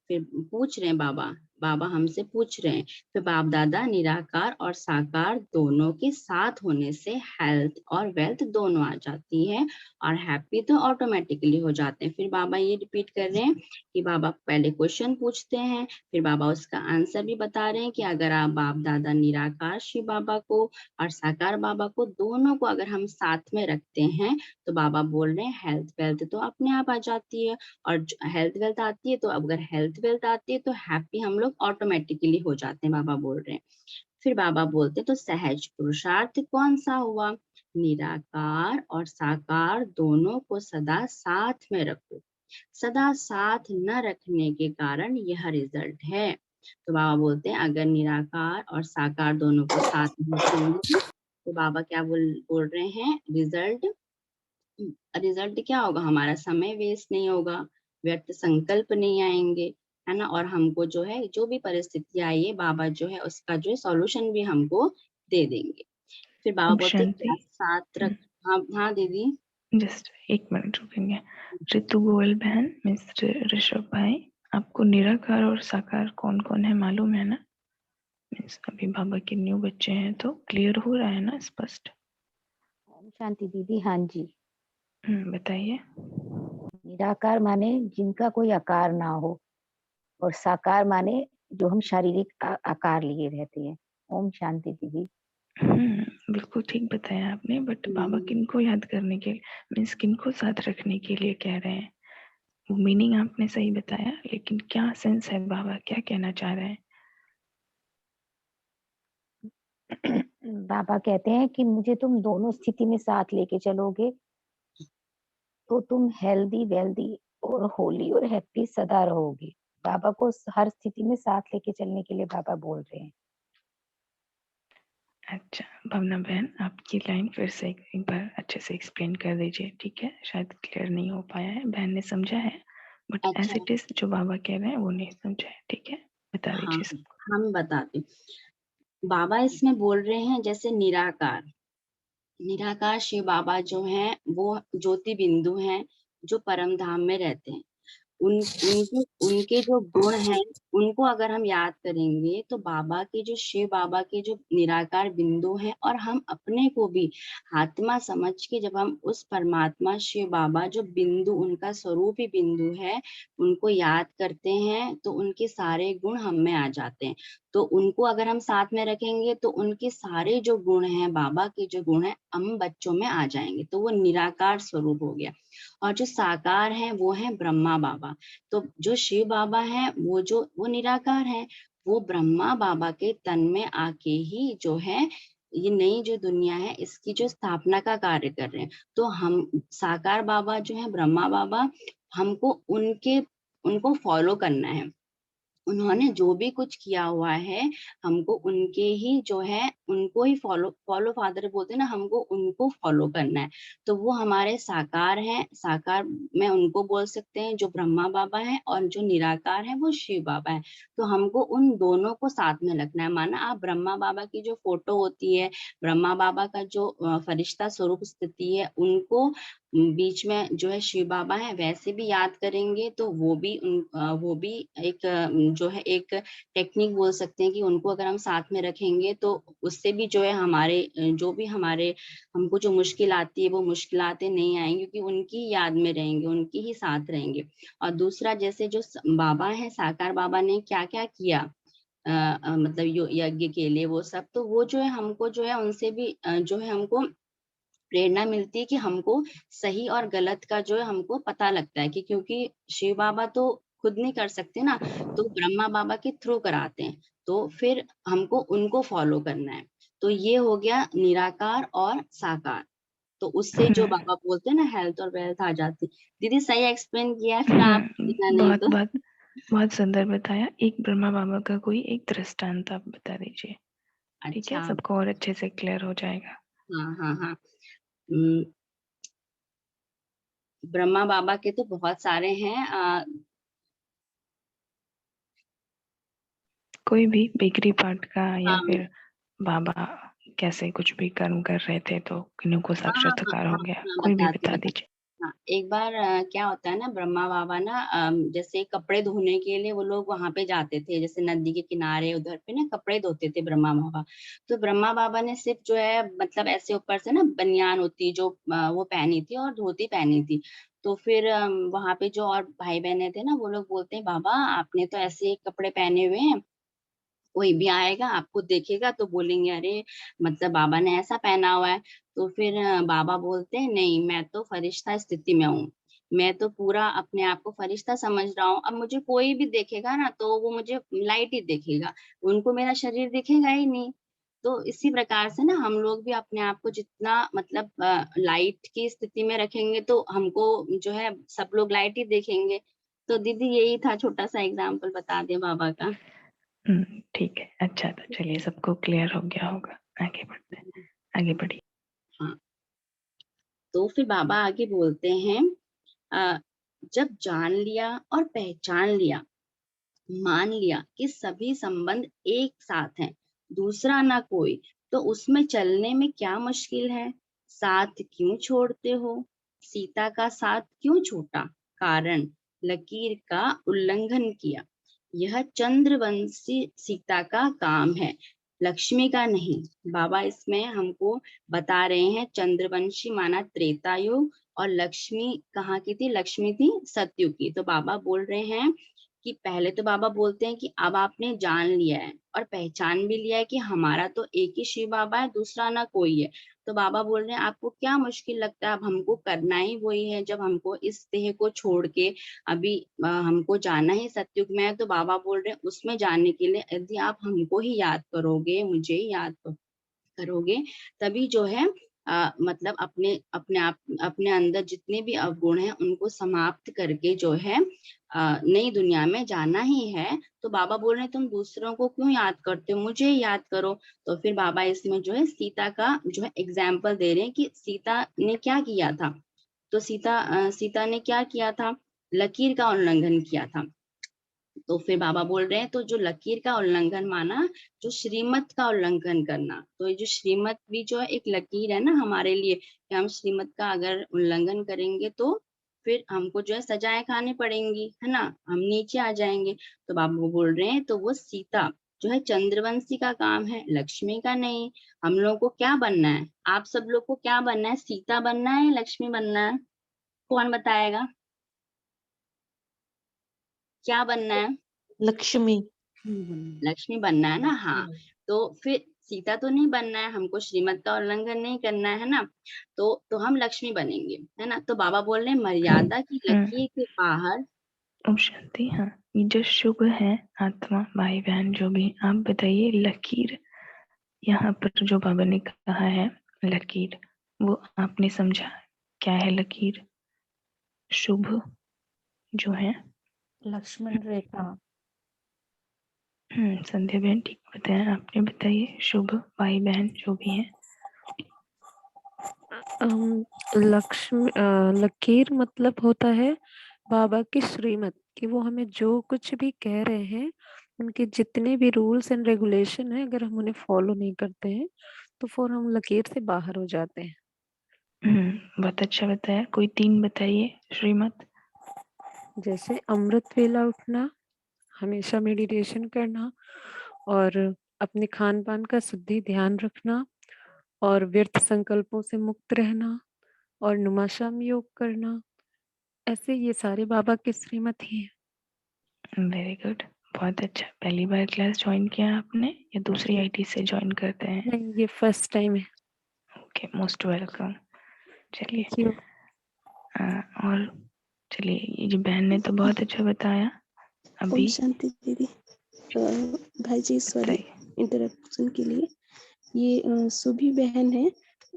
फिर पूछ रहे हैं बाबा बाबा हमसे पूछ रहे हैं, फिर बाप दादा निराकार और साकार दोनों के साथ होने से हेल्थ और वेल्थ दोनों आ जाती है और हैप्पी तो ऑटोमेटिकली हो जाते हैं। फिर बाबा ये रिपीट कर रहे हैं कि बाबा पहले क्वेश्चन पूछते हैं, फिर बाबा उसका आंसर भी बता रहे हैं कि अगर आप बाप दादा निराकार शिव बाबा को और साकार बाबा को दोनों को अगर हम साथ में रखते हैं तो बाबा बोल रहे हैं हेल्थ वेल्थ तो अपने आप आ जाती है। और हेल्थ वेल्थ आती है तो अगर हेल्थ वेल्थ आती है तो हैप्पी हम लोग ऑटोमेटिकली हो जाते हैं, बाबा बोल रहे हैं। फिर बाबा बोलते हैं तो सहज पुरुषार्थ कौन सा हुआ? निराकार और साकार दोनों को सदा साथ में रखो। सदा साथ न रखने के कारण यह रिजल्ट है। तो बाबा बोलते हैं अगर निराकार और साकार दोनों को साथ में रखेंगे तो बाबा क्या बोल रहे हैं, रिजल्ट रिजल्ट क्या होगा? हमारा समय वेस्ट नहीं होगा, व्यर्थ संकल्प नहीं आएंगे, है ना। और हमको जो है जो भी परिस्थिति आई है बाबा जो है उसका जो है सॉल्यूशन भी हमको दे देंगे। फिर बाबा ओम बोलते हैं क्या शांति। साथ रख। हाँ हाँ दीदी। जस्ट 1 मिनट रुकेंगे। ऋतु गोयल बहन, मिस्टर ऋषभ भाई, आपको निराकार और साकार कौन कौन है मालूम है ना? मीन्स अभी बाबा के न्यू बच्चे हैं तो क्लियर हो रहा है ना स्पष्ट? ओम शांति दीदी। हाँ जी। बताइए। निराकार माने जिनका कोई आकार ना हो और साकार माने जो हम शारीरिक आकार लिए रहते हैं। ओम शांति दीदी। बिल्कुल ठीक बताया आपने, बट बाबा किनको याद करने के मीन्स किनको साथ रखने के लिए कह रहे हैं? वो मीनिंग आपने सही बताया, लेकिन क्या सेंस है, बाबा क्या कहना चाह रहे हैं? बाबा कहते हैं कि मुझे तुम दोनों स्थिति में साथ लेके चलोगे तो तुम हेल्दी वेल्दी और होली और हैप्पी सदा रहोगे। बाबा को हर स्थिति में साथ लेके चलने के लिए बाबा बोल रहे हैं। अच्छा भावना बहन, आपकी लाइन फिर से एक बार अच्छे से एक्सप्लेन कर दीजिए, ठीक है? शायद क्लियर नहीं हो पाया है, बहन ने समझा है बट एज इट इज जो बाबा कह रहे हैं वो नहीं समझा है, ठीक है? बता दीजिए सबको। हम बताते। बाबा इसमें बोल रहे हैं जैसे निराकार शिव बाबा जो हैं वो ज्योति बिंदु हैं जो परम धाम में रहते हैं। उनके उनके जो गुण हैं उनको अगर हम याद करेंगे तो बाबा के जो शिव बाबा के जो निराकार बिंदु हैं, और हम अपने को भी आत्मा समझ के जब हम उस परमात्मा शिव बाबा जो बिंदु उनका स्वरूप ही बिंदु है उनको याद करते हैं तो उनके सारे गुण हम में आ जाते हैं। तो उनको अगर हम साथ में रखेंगे तो उनके सारे जो गुण हैं, बाबा के जो गुण हैं, हम बच्चों में आ जाएंगे, तो वो निराकार स्वरूप हो गया। और जो साकार है वो है ब्रह्मा बाबा। तो जो शिव बाबा है वो निराकार है, वो ब्रह्मा बाबा के तन में आके ही जो है ये नई जो दुनिया है इसकी जो स्थापना का कार्य कर रहे हैं। तो हम साकार बाबा जो है ब्रह्मा बाबा, हमको उनको फॉलो करना है। उन्होंने जो भी कुछ किया हुआ है हमको उनके ही जो है उनको ही फॉलो फादर बोलते हैं ना, हमको उनको फॉलो करना है। तो वो हमारे साकार हैं, साकार में उनको बोल सकते हैं जो ब्रह्मा बाबा है, और जो निराकार है वो शिव बाबा है। तो हमको उन दोनों को साथ में रखना है। माना आप ब्रह्मा बाबा की जो फोटो होती है, ब्रह्मा बाबा का जो फरिश्ता स्वरूप स्थिति है, उनको बीच में जो है शिव बाबा है वैसे भी याद करेंगे तो वो भी एक जो है एक टेक्निक बोल सकते हैं कि उनको अगर हम साथ में रखेंगे तो उससे भी जो है हमारे जो भी हमारे हमको जो मुश्किल आती है वो मुश्किलातें नहीं आएंगी, क्योंकि उनकी याद में रहेंगे, उनकी ही साथ रहेंगे। और दूसरा जैसे जो बाबा है साकार बाबा ने क्या क्या किया मतलब यज्ञ के लिए वो सब, तो वो जो है हमको जो है उनसे भी जो है हमको प्रेरणा मिलती है कि हमको सही और गलत का जो है हमको पता लगता है कि क्योंकि शिव बाबा तो खुद नहीं कर सकते ना, तो ब्रह्मा बाबा के थ्रू कराते हैं, तो फिर हमको उनको फॉलो करना है। तो ये हो गया निराकार और साकार। तो उससे जो बाबा बोलते हैं ना हेल्थ और वेल्थ आ जाती। दीदी सही एक्सप्लेन किया है, फिर आप सीखना नहीं बहुत तो। बहुत बहुत सुंदर बताया। एक ब्रह्मा बाबा का कोई एक दृष्टांत आप बता दीजिए, ठीक है, अच्छा। सबको और अच्छे से क्लियर हो जाएगा। हाँ हाँ हाँ। हम्म, ब्रह्मा बाबा के तो बहुत सारे हैं। कोई भी बेकरी पार्ट का, या हाँ फिर बाबा कैसे कुछ भी कर्म कर रहे थे तो किन्हीं को हाँ हाँ साक्षात्कार हो हाँ गया, हाँ, कोई भी बताती बता बता। दीजिए। हाँ, एक बार क्या होता है ना, ब्रह्मा बाबा ना जैसे कपड़े धोने के लिए वो लोग वहां पे जाते थे, जैसे नदी के किनारे उधर पे ना कपड़े धोते थे ब्रह्मा बाबा। तो ब्रह्मा बाबा ने सिर्फ जो है मतलब ऐसे ऊपर से ना बनियान होती जो वो पहनी थी और धोती पहनी थी। तो फिर वहां पे जो और भाई बहने थे ना वो लोग बोलते हैं बाबा आपने तो ऐसे कपड़े पहने हुए हैं, कोई भी आएगा आपको देखेगा तो बोलेंगे अरे मतलब बाबा ने ऐसा पहना हुआ है। तो फिर बाबा बोलते हैं नहीं मैं तो फरिश्ता स्थिति में हूँ, मैं तो पूरा अपने आप को फरिश्ता समझ रहा हूँ। अब मुझे कोई भी देखेगा ना तो वो मुझे लाइट ही देखेगा, उनको मेरा शरीर दिखेगा ही नहीं। तो इसी प्रकार से ना हम लोग भी अपने आप को जितना मतलब लाइट की स्थिति में रखेंगे तो हमको जो है सब लोग लाइट ही देखेंगे। तो दीदी यही था, छोटा सा एग्जाम्पल बता दिया बाबा का। ठीक है, अच्छा, तो चलिए सबको क्लियर हो गया होगा। आगे बढ़ते हैं, आगे बढ़िए। हाँ, तो फिर बाबा आगे बोलते हैं जब जान लिया और पहचान लिया, मान लिया कि सभी संबंध एक साथ हैं, दूसरा ना कोई, तो उसमें चलने में क्या मुश्किल है? साथ क्यों छोड़ते हो? सीता का साथ क्यों छूटा? कारण लकीर का उल्लंघन किया। यह चंद्रवंशी सीता का काम है, लक्ष्मी का नहीं। बाबा इसमें हमको बता रहे हैं चंद्रवंशी माना त्रेता युग, और लक्ष्मी कहाँ की थी? लक्ष्मी थी सतयुग की। तो बाबा बोल रहे हैं कि पहले तो बाबा बोलते हैं कि अब आपने जान लिया है और पहचान भी लिया है कि हमारा तो एक ही शिव बाबा है, दूसरा ना कोई है। तो बाबा बोल रहे हैं आपको क्या मुश्किल लगता है? अब हमको करना ही वही है, जब हमको इस देह को छोड़ के अभी हमको जाना ही सतयुग में है, तो बाबा बोल रहे हैं उसमें जाने के लिए यदि आप हमको ही याद करोगे, मुझे ही याद करोगे, तभी जो है मतलब अपने अपने आप अपने अंदर जितने भी अवगुण हैं उनको समाप्त करके जो है नई दुनिया में जाना ही है। तो बाबा बोल रहे हैं तुम दूसरों को क्यों याद करते हो, मुझे ही याद करो। तो फिर बाबा इसमें जो है सीता का जो है एग्जाम्पल दे रहे हैं कि सीता ने क्या किया था। तो सीता ने क्या किया था? लकीर का उल्लंघन किया था। तो फिर बाबा बोल रहे हैं तो जो लकीर का उल्लंघन माना जो श्रीमत का उल्लंघन करना। तो ये जो श्रीमत भी जो है एक लकीर है ना हमारे लिए, कि हम श्रीमत का अगर उल्लंघन करेंगे तो फिर हमको जो है सजाएं खानी पड़ेंगी, है ना, हम नीचे आ जाएंगे। तो बाबा वो बोल रहे हैं तो वो सीता जो है चंद्रवंशी का काम है, लक्ष्मी का नहीं। हम लोग को क्या बनना है, आप सब लोग को क्या बनना है, सीता बनना है या लक्ष्मी बनना है? कौन बताएगा क्या बनना है? लक्ष्मी। लक्ष्मी बनना है ना, हाँ। तो फिर सीता तो नहीं बनना है, हमको श्रीमत का उल्लंघन नहीं करना है ना, तो हम लक्ष्मी बनेंगे, है ना। तो बाबा बोल रहे हैं मर्यादा की लकीर के बाहर। ओम शांति। हाँ, ये जो शुभ है आत्मा भाई बहन जो भी, आप बताइए लकीर, यहाँ पर जो बाबा ने कहा है लकीर, वो आपने समझा क्या है लकीर? शुभ जो है लक्ष्मण रेखा। संध्या बहन ठीक बताया आपने, बताइए शुभ भाई बहन जो भी है। लकीर मतलब होता है बाबा की श्रीमत, कि वो हमें जो कुछ भी कह रहे हैं, उनके जितने भी रूल्स एंड रेगुलेशन है, अगर हम उन्हें फॉलो नहीं करते हैं तो फिर हम लकीर से बाहर हो जाते हैं। बहुत अच्छा बताया। कोई 3 बताइए श्रीमत। जैसे अमृत वेला उठना, हमेशा मेडिटेशन करना, और अपने खान पान का शुद्धि ध्यान रखना, और व्यर्थ संकल्पों से मुक्त रहना, और नुमाशाम योग करना। ऐसे ये सारे बाबा के श्रीमत ही है। वेरी गुड, बहुत अच्छा। पहली बार क्लास ज्वाइन किया आपने या दूसरी आईटी से ज्वाइन करते हैं? नहीं, ये फर्स्ट टाइम है। Okay, most welcome. चलिए थैंक यू। और चलिए, ये जो बहन ने तो बहुत अच्छा बताया। ओम अभी शांति दीदी। भाई जी सॉरी इंटरप्शन के लिए। ये सुभी बहन है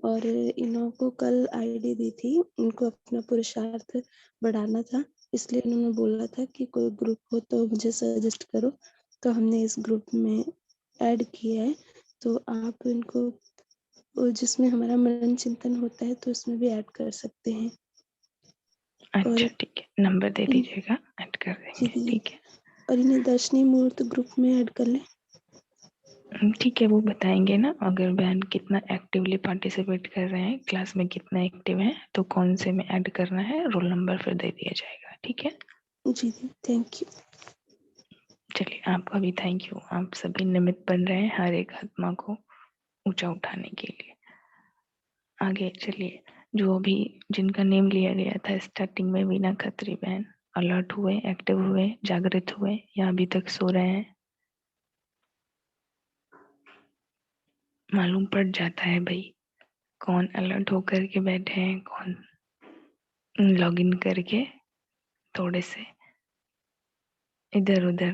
और इन्हों को कल आईडी दी थी, उनको अपना पुरुषार्थ बढ़ाना था, इसलिए उन्होंने बोला था कि कोई ग्रुप हो तो मुझे सजेस्ट करो, तो हमने इस ग्रुप में ऐड किया है। तो आप इनको जिसमें हमारा मनन चिंतन होता है तो उसमें भी ऐड कर सकते हैं। अच्छा ठीक है, नंबर दे दीजिएगा, ऐड कर जी देंगे। दीदी, ठीक है, और इन्हें दर्शनी मुहूर्त ग्रुप में ऐड कर लें। ठीक है, वो बताएंगे ना अगर बहन कितना एक्टिवली पार्टिसिपेट कर रहे हैं, क्लास में कितना एक्टिव है, तो कौन से में ऐड करना है, रोल नंबर फिर दे दिया जाएगा। ठीक है जी थैंक यू। चलिए, आपका भी थैंक यू। आप सभी निमित्त बन रहे हैं हर एक आत्मा को ऊंचा उठाने के लिए। आगे चलिए, जो अभी जिनका नेम लिया गया था स्टार्टिंग में, वीना खत्री बहन, अलर्ट हुए, एक्टिव हुए, जागृत हुए या अभी तक सो रहे हैं? मालूम पड़ जाता है भाई कौन अलर्ट होकर के बैठे हैं, कौन लॉगिन करके थोड़े से इधर उधर।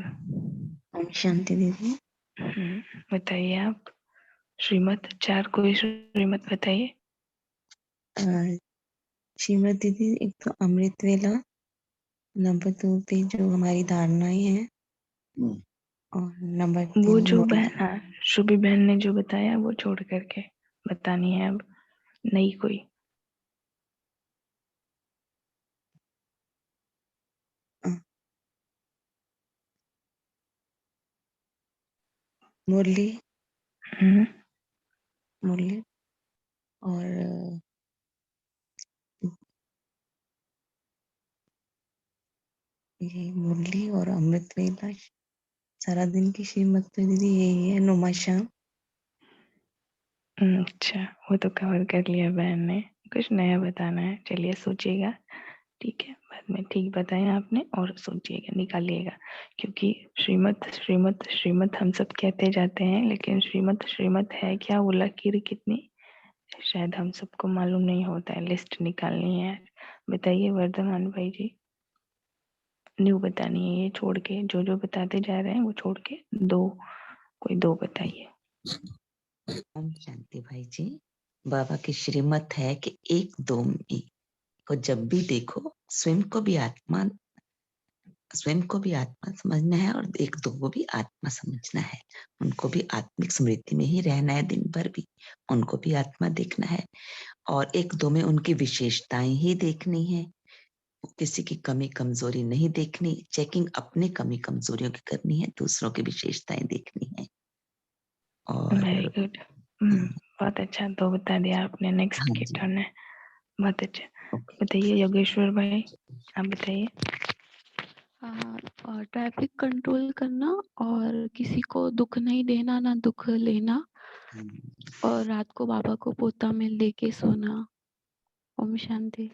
ओम शांति दीदी। बताइए आप श्रीमत 4, कोई श्रीमत बताइए। श्रीमत दीदी, एक तो अमृत वेला, नंबर 2 पे जो हमारी धारणाएं हैं, और नंबर 3 वो जो मुरली। बहन, हाँ, शुभी बहन ने जो बताया वो छोड़ करके बतानी है अब नई कोई। मुरली मुरली और ये मुरली और अमृत वेला, सारा दिन की श्रीमत तो दीदी यही है, नुमा शाम। अच्छा, वो तो कवर कर लिया बहन ने, कुछ नया बताना है। चलिए सोचिएगा, ठीक है, बाद में ठीक बताया आपने, और सोचिएगा, निकालिएगा, क्योंकि श्रीमत श्रीमत श्रीमत हम सब कहते जाते हैं, लेकिन श्रीमत श्रीमत है क्या, वो लकीर कितनी, शायद हम सबको मालूम नहीं होता है। लिस्ट निकालनी है। बताइए वर्धमान भाई जी, न्यू बतानी है, ये छोड़ के जो जो बताते जा रहे हैं वो छोड़ के कोई 2 बताइए। ओम शांति भाई जी। बाबा की श्रीमत है कि 1-2 में को जब भी देखो स्वयं को भी आत्मा समझना है, और 1-2 को भी आत्मा समझना है। उनको भी आत्मिक स्मृति में ही रहना है, दिन भर भी उनको भी आत्मा देखना है, और 1-2 में उनकी विशेषताएं ही देखनी है, किसी की कमी कमजोरी नहीं देखनी। चेकिंग अपने कमी कमजोरियों की करनी है, दूसरों की विशेषताएं देखनी है। और वेरी गुड, बहुत अच्छा, 2 बता दिया आपने। नेक्स्ट की टर्न है, बहुत अच्छा। बताइए योगेश्वर भाई, आप बताइए। हाँ, और ट्रैफिक कंट्रोल करना और किसी को दुख नहीं देना ना दुख लेना, और रात को बाबा को पोता में लेके सोना। ओम शांति।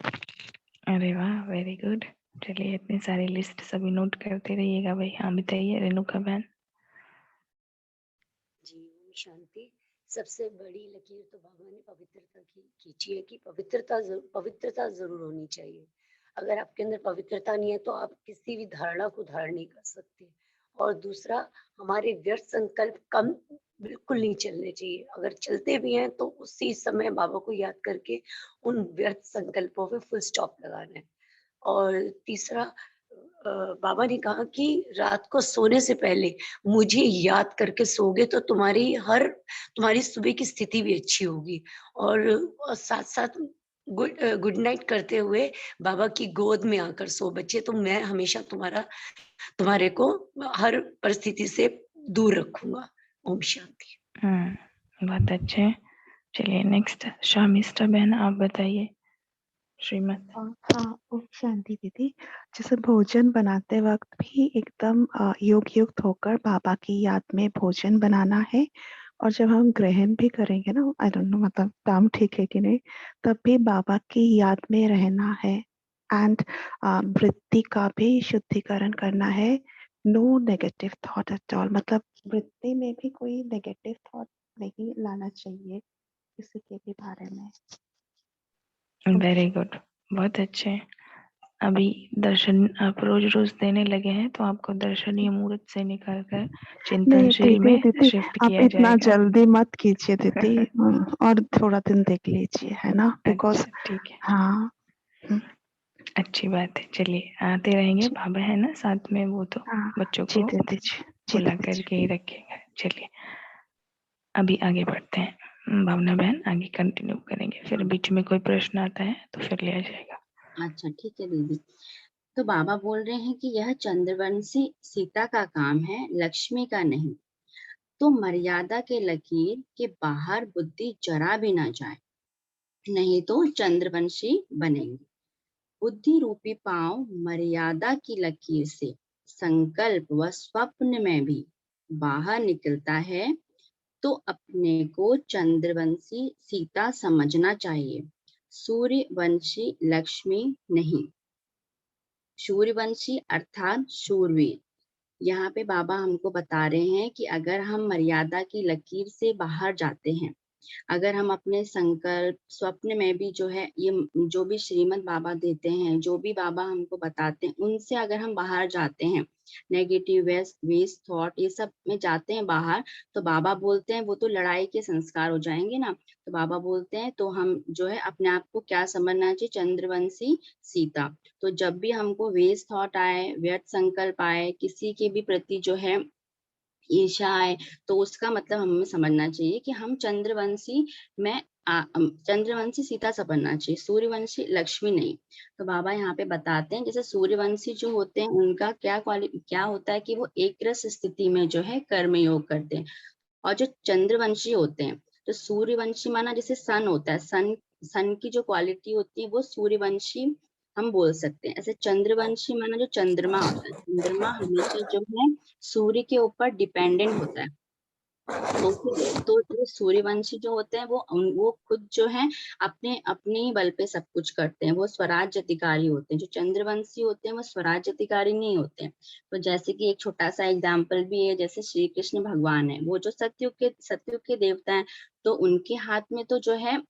अरे वाह, वेरी गुड। चलिए, इतनी सारी लिस्ट सभी नोट करते रहिएगा भाई। हाँ बताइए रेणुका बहन। जी ओम शांति। सबसे बड़ी लकीर तो बाबा ने पवित्रता की खींची है कि पवित्रता जरूर होनी चाहिए। अगर आपके अंदर पवित्रता नहीं है तो आप किसी भी धारणा को धारण नहीं कर सकते। और दूसरा, हमारे व्यर्थ संकल्प कम बिल्कुल नहीं चलने चाहिए। अगर चलते भी हैं तो उसी समय बाबा को याद करके उन व्यर्थ संकल्पों पे फुल स्टॉप लगाना है। और तीसरा, बाबा ने कहा कि रात को सोने से पहले मुझे याद करके सोगे तो तुम्हारी सुबह की स्थिति भी अच्छी होगी। और साथ साथ गुड नाइट करते हुए बाबा की गोद में आकर सो बच्चे, तो मैं हमेशा तुम्हारे को हर परिस्थिति से दूर रखूंगा। ओम शांति। बहुत अच्छे। चलिए नेक्स्ट शामिस्टा बहन, आप बताइए श्रीमत। हाँ, ओम शांति दीदी। जैसे भोजन बनाते वक्त भी एकदम योग युक्त होकर बाबा की याद में भोजन बनाना है। और जब हम ग्रहण भी करेंगे ना, आई डोंट नो मतलब काम ठीक है कि नहीं, तब भी बाबा की याद में रहना है। एंड वृत्ति का भी शुद्धिकरण करना है। No negative thought at all, मतलब वृत्ति में भी कोई नेगेटिव थॉट नहीं लाना चाहिए किसी के भी बारे में। वेरी गुड, बहुत अच्छे। अभी दर्शन आप रोज रोज देने लगे हैं तो आपको दर्शनीय मुहूर्त से निकाल कर चिंतनशील में दीदी शिफ्ट आप किया इतना जाएगा। जल्दी मत कीजिए दीदी। और थोड़ा दिन देख लीजिए, है ना, बिकॉज अच्छा ठीक है, हाँ। अच्छी बात है। चलिए आते रहेंगे, बाबा है ना साथ में, वो तो हाँ बच्चों जी को दीदी जी, जी बुला दीदी जी। करके ही रखेगा। चलिए अभी आगे बढ़ते हैं। भावना बहन आगे कंटिन्यू करेंगे, फिर बीच में कोई प्रश्न आता है तो फिर लिया जाएगा। अच्छा ठीक है दीदी। तो बाबा बोल रहे हैं कि यह चंद्रवंशी सीता का काम है, लक्ष्मी का नहीं। तो मर्यादा के लकीर के बाहर बुद्धि जरा भी ना जाए, नहीं तो चंद्रवंशी बनेंगे। बुद्धि रूपी पांव मर्यादा की लकीर से संकल्प व स्वप्न में भी बाहर निकलता है तो अपने को चंद्रवंशी सीता समझना चाहिए, सूर्यवंशी लक्ष्मी नहीं। सूर्यवंशी अर्थात शूरवीर। यहाँ पे बाबा हमको बता रहे हैं कि अगर हम मर्यादा की लकीर से बाहर जाते हैं, अगर हम अपने संकल्प स्वप्न में भी जो है ये जो भी श्रीमद् बाबा देते हैं, जो भी बाबा हमको बताते हैं, उनसे अगर हम बाहर जाते हैं, नेगेटिव वेस्ट थॉट ये सब में जाते हैं बाहर, तो बाबा बोलते हैं वो तो लड़ाई के संस्कार हो जाएंगे ना। तो बाबा बोलते हैं तो हम जो है अपने आप को क्या समझना चाहिए, चंद्रवंशी सीता। तो जब भी हमको वेस्ट थॉट आए, व्यर्थ संकल्प आए, किसी के भी प्रति जो है ईर्ष्या आए, तो उसका मतलब हमें समझना चाहिए कि हम चंद्रवंशी में चंद्रवंशी सीता समझना चाहिए, सूर्यवंशी लक्ष्मी नहीं। तो बाबा यहाँ पे बताते हैं जैसे सूर्यवंशी जो होते हैं उनका क्या होता है कि वो एक रस स्थिति में जो है कर्म योग करते हैं। और जो चंद्रवंशी होते हैं, तो सूर्यवंशी माना जैसे सन होता है, सन की जो क्वालिटी होती है वो सूर्यवंशी हम बोल सकते हैं। ऐसे चंद्रवंशी माना जो चंद्रमा होता है, चंद्रमा हमेशा जो है सूर्य के ऊपर डिपेंडेंट होता है। तो जो सूर्यवंशी जो होते हैं वो खुद जो है अपने अपने ही बल पे सब कुछ करते हैं, वो स्वराज्य अधिकारी होते हैं। जो चंद्रवंशी होते हैं वो स्वराज्य अधिकारी नहीं होते हैं। तो जैसे कि एक छोटा सा एग्जाम्पल भी है, जैसे श्री कृष्ण भगवान है, वो जो सतयुग के देवता है, तो उनके हाथ में तो जो है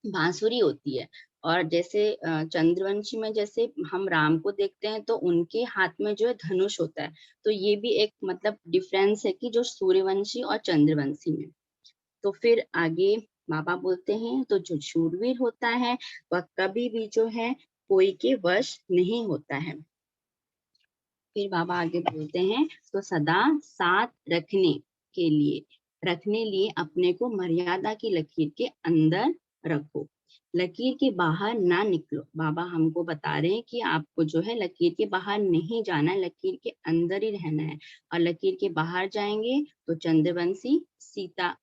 बांसुरी होती है। और जैसे चंद्रवंशी में जैसे हम राम को देखते हैं तो उनके हाथ में जो है धनुष होता है। तो ये भी एक मतलब डिफरेंस है कि जो सूर्यवंशी और चंद्रवंशी में। तो फिर आगे बाबा बोलते हैं तो जो शूरवीर होता है वह कभी भी जो है कोई के वश नहीं होता है। फिर बाबा आगे बोलते हैं तो सदा साथ रखने लिए अपने को मर्यादा की लकीर के अंदर रखो, लकीर के बाहर ना निकलो। बाबा हमको बता रहे हैं कि आपको जो है लकीर के बाहर नहीं जाना है, लकीर के अंदर ही रहना है। और लकीर के बाहर जाएंगे तो चंद्रवंशी सीता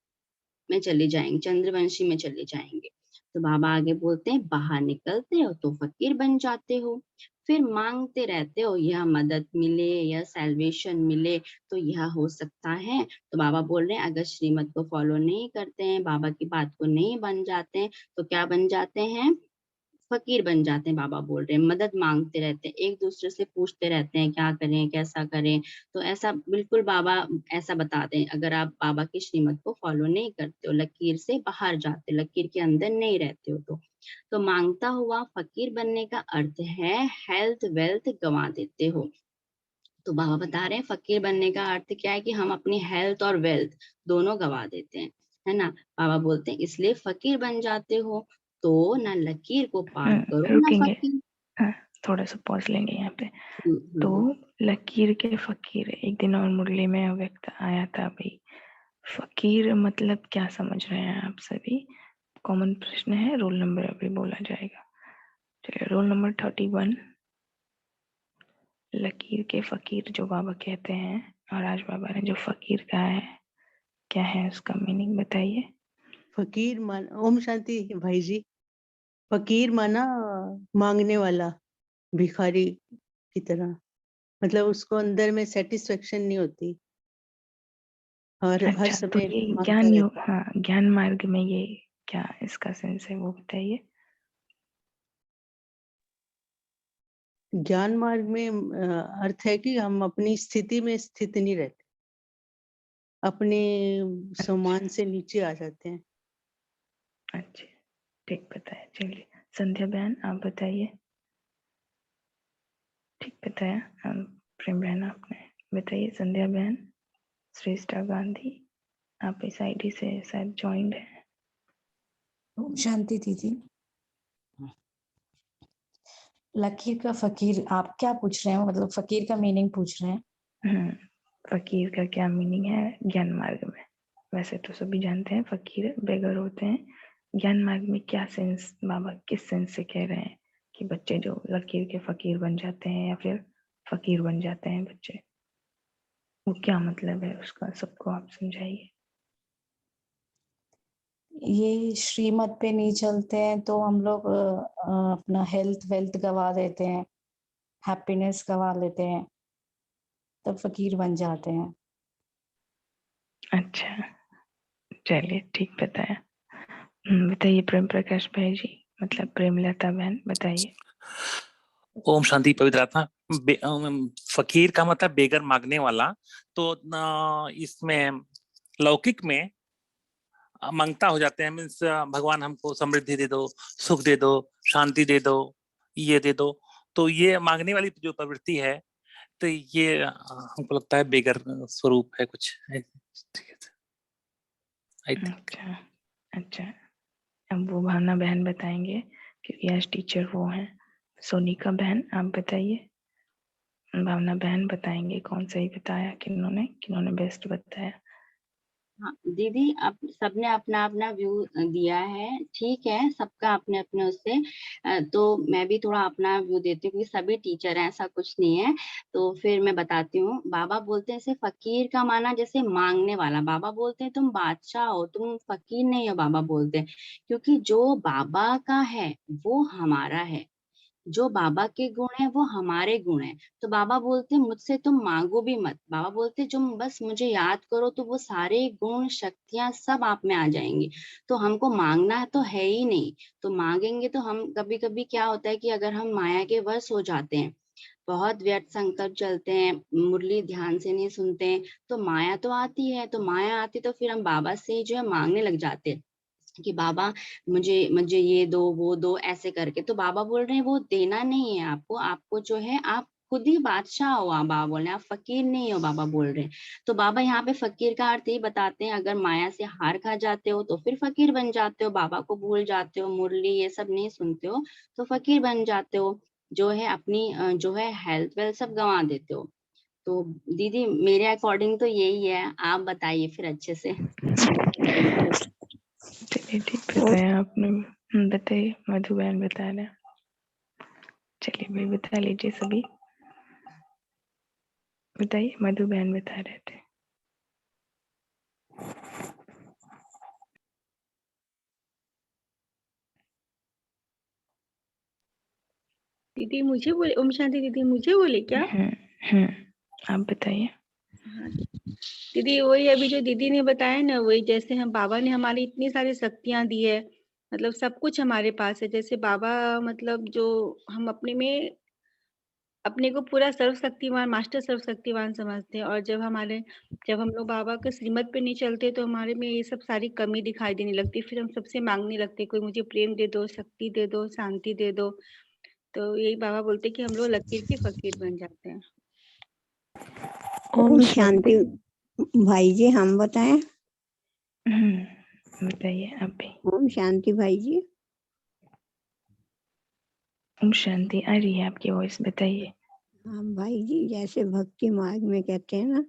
में चले जाएंगे, चंद्रवंशी में चले जाएंगे। तो बाबा आगे बोलते हैं बाहर निकलते हो तो फकीर बन जाते हो, फिर मांगते रहते हो यह मदद मिले या सैल्वेशन मिले, तो यह हो सकता है। तो बाबा बोल रहे हैं अगर श्रीमत को फॉलो नहीं करते हैं, बाबा की बात को नहीं बन जाते हैं, तो क्या बन जाते हैं? फकीर बन जाते हैं। बाबा बोल रहे हैं मदद मांगते रहते हैं, एक दूसरे से पूछते रहते हैं क्या करें कैसा करें। तो ऐसा बिल्कुल बाबा ऐसा बताते हैं, अगर आप बाबा की श्रीमत को फॉलो नहीं करते हो, लकीर से बाहर जाते हो, लकीर के अंदर नहीं रहते हो, तो मांगता हुआ फकीर बनने का अर्थ है हेल्थ वेल्थ गंवा देते हो। तो बाबा बता रहे हैं फकीर बनने का अर्थ क्या है कि हम अपनी हेल्थ और वेल्थ दोनों गवा देते हैं, है ना। बाबा बोलते हैं इसलिए फकीर बन जाते हो, तो ना लकीर को पार करो ना रुकेंगे, फकीर। हाँ थोड़ा सा पॉज लेंगे यहाँ पे। तो हम्म। लकीर के फकीर, एक दिन और मुरली में व्यक्त आया था भाई, फकीर मतलब क्या समझ रहे हैं आप सभी? कॉमन प्रश्न है, रोल नंबर अभी बोला जाएगा। चलिए रोल नंबर 31, लकीर के फकीर जो बाबा कहते हैं, और आज बाबा ने जो फकीर कहा है, क्या है उसका मीनिंग बताइए। फकीर मान, ओम शांति भाई जी। फकीर माना मांगने वाला, भिखारी की तरह, मतलब उसको अंदर में सेटिस्फेक्शन नहीं होती और हर अच्छा, तो समय ये मांगता ज्ञान योग, रहता है। हाँ ज्ञान मार्ग में ये क्या इसका सेंस है वो बताइए। ज्ञान मार्ग में अर्थ है कि हम अपनी स्थिति में स्थित नहीं रहते, अपने सम्मान से नीचे आ जाते हैं। अच्छा ठीक बताया। चलिए संध्या बहन आप बताइए। ठीक बताया प्रेम बहन आपने, बताइए संध्या बहन। श्रेष्ठा गांधी, आप इस आईडी से शायद ज्वाइंड है। ओम शांति दीदी। लकीर का फकीर आप क्या पूछ रहे हो, मतलब फकीर का मीनिंग पूछ रहे हैं? फकीर का क्या मीनिंग है ज्ञान मार्ग में? वैसे तो सभी जानते हैं फकीर बेगर होते हैं, ज्ञान मार्ग में क्या सेंस बाबा किस सेंस से कह रहे हैं कि बच्चे जो लकीर के फकीर बन जाते हैं या फिर फकीर बन जाते हैं बच्चे, वो क्या मतलब है उसका, सबको आप समझाइए। ये श्रीमत पे नहीं चलते हैं तो हम लोग अपना हेल्थ वेल्थ गवा देते हैं, हैप्पीनेस गवा लेते हैं, तब फकीर बन जाते हैं। अच्छा चलिए ठीक बताया। बताइए प्रेम प्रकाश भाई जी, मतलब प्रेमलता बहन बताइए। ओम शांति पवित्र आत्मा। फकीर का मतलब बेगर मांगने वाला। तो इसमें लौकिक में मांगता हो जाते हैं, मीन्स भगवान हमको समृद्धि दे दो, सुख दे दो, शांति दे दो, ये दे दो। तो ये मांगने वाली जो प्रवृत्ति है, तो ये हमको लगता है बेगर स्वरूप है कुछ। अच्छा अच्छा, अब वो भावना बहन बताएंगे क्योंकि आज टीचर वो हैं। सोनिका बहन आप बताइए। भावना बहन बताएंगे कौन सही बताया, किन्होंने बेस्ट बताया। हाँ दीदी, अब सबने अपना अपना व्यू दिया है, ठीक है, सबका अपने अपने उससे तो मैं भी थोड़ा अपना व्यू देती हूँ क्योंकि सभी टीचर हैं, ऐसा कुछ नहीं है। तो फिर मैं बताती हूँ। बाबा बोलते हैं जैसे फकीर का माना जैसे मांगने वाला, बाबा बोलते हैं तुम बादशाह हो, तुम फकीर नहीं हो, बाबा बोलते हैं, क्योंकि जो बाबा का है वो हमारा है, जो बाबा के गुण है वो हमारे गुण है। तो बाबा बोलते मुझसे तुम मांगो भी मत, बाबा बोलते तुम बस मुझे याद करो तो वो सारे गुण शक्तियां सब आप में आ जाएंगी। तो हमको मांगना तो है ही नहीं, तो मांगेंगे तो हम कभी कभी क्या होता है कि अगर हम माया के वश हो जाते हैं, बहुत व्यर्थ संकल्प चलते हैं, मुरली ध्यान से नहीं सुनते हैं, तो माया तो आती है, तो माया आती तो फिर हम बाबा से जो है मांगने लग जाते हैं कि बाबा मुझे मुझे ये दो वो दो ऐसे करके। तो बाबा बोल रहे हैं वो देना नहीं है आपको, आपको जो है आप खुद ही बादशाह हो, आप बाबा बोल रहे हैं, आप फकीर नहीं हो, बाबा बोल रहे हैं। तो बाबा यहाँ पे फकीर का अर्थ ही बताते हैं, अगर माया से हार खा जाते हो तो फिर फकीर बन जाते हो, बाबा को भूल जाते हो, मुरली ये सब नहीं सुनते हो तो फकीर बन जाते हो, जो है अपनी जो है हेल्थ वेल्थ सब गंवा देते हो। तो दीदी मेरे अकॉर्डिंग तो यही है, आप बताइए फिर अच्छे से। चलिए ठीक बताया आपने। बताइए मधु बहन बता रहे हैं। चलिए भाई बता लीजिए सभी, बताइए मधु बहन बता रहे थे। दीदी मुझे बोले, ओम शांति दीदी मुझे बोले क्या? आप बताइए। हाँ दीदी, वही अभी जो दीदी ने बताया ना, वही जैसे हम बाबा ने हमारी इतनी सारी शक्तियां दी है, मतलब सब कुछ हमारे पास है। जैसे बाबा मतलब जो हम अपने में अपने को पूरा सर्वशक्तिमान, मास्टर सर्वशक्तिमान समझते हैं, और जब हम लोग बाबा के श्रीमत पे नहीं चलते तो हमारे में ये सब सारी कमी दिखाई देने लगती। फिर हम सबसे मांगने लगते, कोई मुझे प्रेम दे दो, शक्ति दे दो, शांति दे दो। तो यही बाबा बोलते कि हम लोग लकीर के फकीर बन जाते हैं। ओम शांति भाई जी, हम बताएं? बताइए आप भी। ओम शांति भाई जी। ओम शांति आ रही है आपकी वॉइस, बताइए। हाँ भाई जी, जैसे भक्ति मार्ग में कहते हैं ना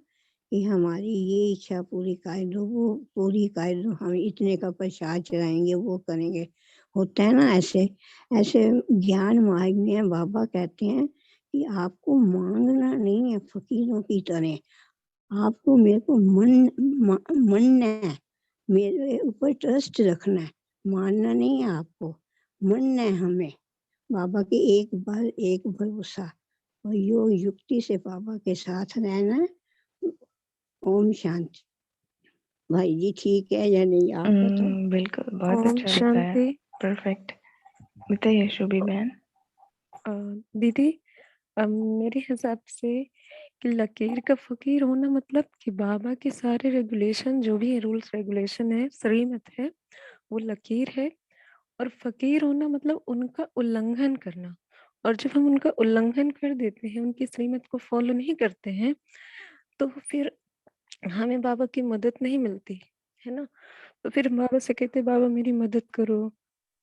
कि हमारी ये इच्छा पूरी कर दो, वो पूरी कर दो, हम इतने का प्रसाद चढ़ाएंगे, वो करेंगे, होता है ना ऐसे। ऐसे ज्ञान मार्ग में बाबा कहते हैं कि आपको मांगना नहीं है फकीरों की तरह, आपको मेरे को मनना है, मेरे ऊपर ट्रस्ट रखना है, मानना नहीं है आपको, मनना है हमें। बाबा की एक बार एक भरोसा और योग युक्ति से बाबा के साथ रहना। ओम शांति भाई जी, ठीक है या नहीं आप बताओ? बिल्कुल, बहुत ओम अच्छा बताया, शांति। परफेक्ट। बताइए शुभी बहन। दीदी, मेरे हिसाब से कि लकीर का फकीर होना मतलब कि बाबा के सारे रेगुलेशन, जो भी रूल्स रेगुलेशन है, श्रीमत है, वो लकीर है। और फकीर होना मतलब उनका उल्लंघन करना। और जब हम उनका उल्लंघन कर देते हैं, उनकी श्रीमत को फॉलो नहीं करते हैं, तो फिर हमें बाबा की मदद नहीं मिलती है ना। तो फिर बाबा से कहते, बाबा मेरी मदद करो,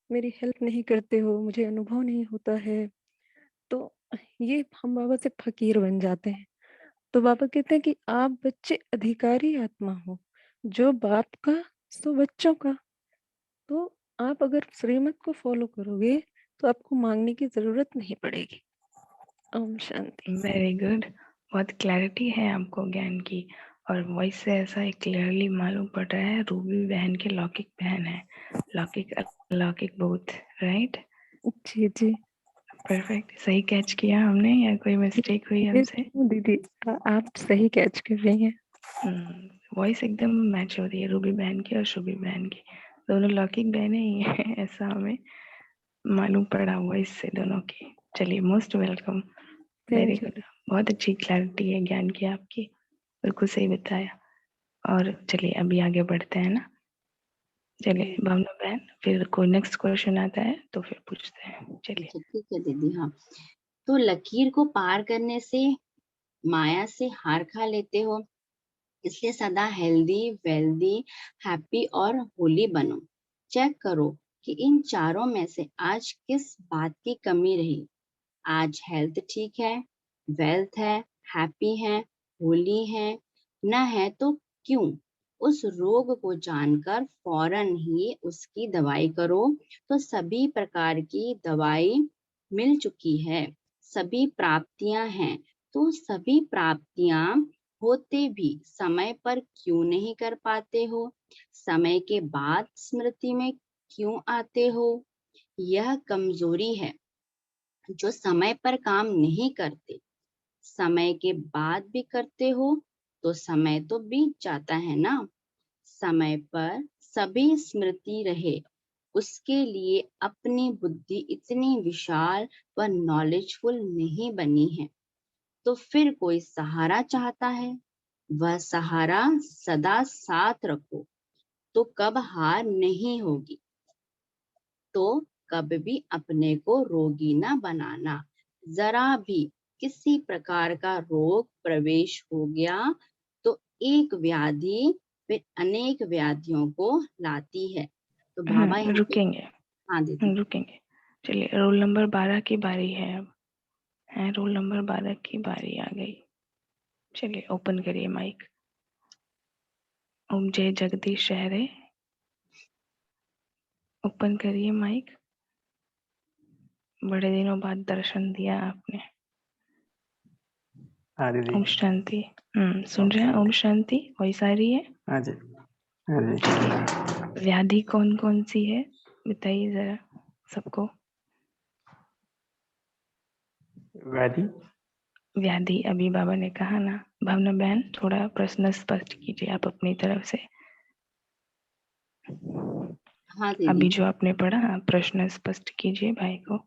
मेरी हेल्प नहीं करते हो, मुझे अनुभव नहीं होता है। तो ये हम बाबा से फकीर बन जाते हैं। तो बाबा कहते हैं कि आप बच्चे अधिकारी आत्मा हो, जो बाप का सो बच्चों का। तो आप अगर श्रीमत को फॉलो करोगे तो आपको मांगने की जरूरत नहीं पड़ेगी। ओम शांति। वेरी गुड, बहुत क्लैरिटी है आपको ज्ञान की, और वॉइस से ऐसा क्लियरली मालूम पड़ रहा है रूबी बहन के लौकिक बहन है, लौकिक अलौकिक बोथ, राइट? जी जी, परफेक्ट, सही कैच किया हमने या कोई मिस्टेक हुई हमसे? दीदी आप सही कैच कर रही हैं। वॉइस एकदम मैच हो रही है रूबी बहन की और शुभी बहन की, दोनों लौकिक बहनें ही हैं, ऐसा हमें मालूम पड़ा वॉइस से दोनों की। चलिए, मोस्ट वेलकम, वेरी गुड, बहुत अच्छी क्लैरिटी है ज्ञान की आपकी, बिल्कुल सही बताया। और चलिए अभी आगे बढ़ते हैं ना। चलिए भावना बहन, फिर कोई नेक्स्ट क्वेश्चन आता है तो फिर पूछते हैं। चलिए। अच्छा ठीक है दीदी। हाँ, तो लकीर को पार करने से माया से हार खा लेते हो, इसलिए सदा हेल्दी, वेल्दी, हैप्पी और होली बनो। चेक करो कि इन चारों में से आज किस बात की कमी रही। आज हेल्थ ठीक है, वेल्थ है, हैप्पी है, होली है, न है तो क्यों? उस रोग को जानकर फौरन ही उसकी दवाई करो। तो सभी प्रकार की दवाई मिल चुकी है, सभी प्राप्तियां हैं, तो सभी प्राप्तियां होते भी समय पर क्यों नहीं कर पाते हो? समय के बाद स्मृति में क्यों आते हो? यह कमजोरी है जो समय पर काम नहीं करते, समय के बाद भी करते हो तो समय तो बीत जाता है ना। समय पर सभी स्मृति रहे, उसके लिए अपनी बुद्धि इतनी विशाल व नॉलेजफुल नहीं बनी है। तो फिर कोई सहारा चाहता है, वह सहारा सदा साथ रखो, तो कब हार नहीं होगी। तो कभी भी अपने को रोगी ना बनाना। जरा भी किसी प्रकार का रोग प्रवेश हो गया तो एक व्याधि फिर अनेक व्याधियों को लाती है। तो बाबा यहाँ पे रुकेंगे, हाँ दीदी। रुकेंगे। चलिए, रोल नंबर 12 की बारी है अब, है रोल नंबर 12 की बारी आ गई। चलिए ओपन करिए माइक। ओम जय जगदीश शहरे, ओपन करिए माइक। बड़े दिनों बाद दर्शन दिया आपने। हाँ दीदी। ओम शांति। सुन रहे हैं? ओम शांति, वॉइस आ रही है? हाँ जी, हाँ जी। चलिए, व्याधि कौन कौन सी है बताइए जरा सबको। व्याधि व्याधि अभी बाबा ने कहा ना। भावना बहन थोड़ा प्रश्न स्पष्ट कीजिए आप अपनी तरफ से। हाँ अभी दीदी। जो आपने पढ़ा प्रश्न स्पष्ट कीजिए भाई को।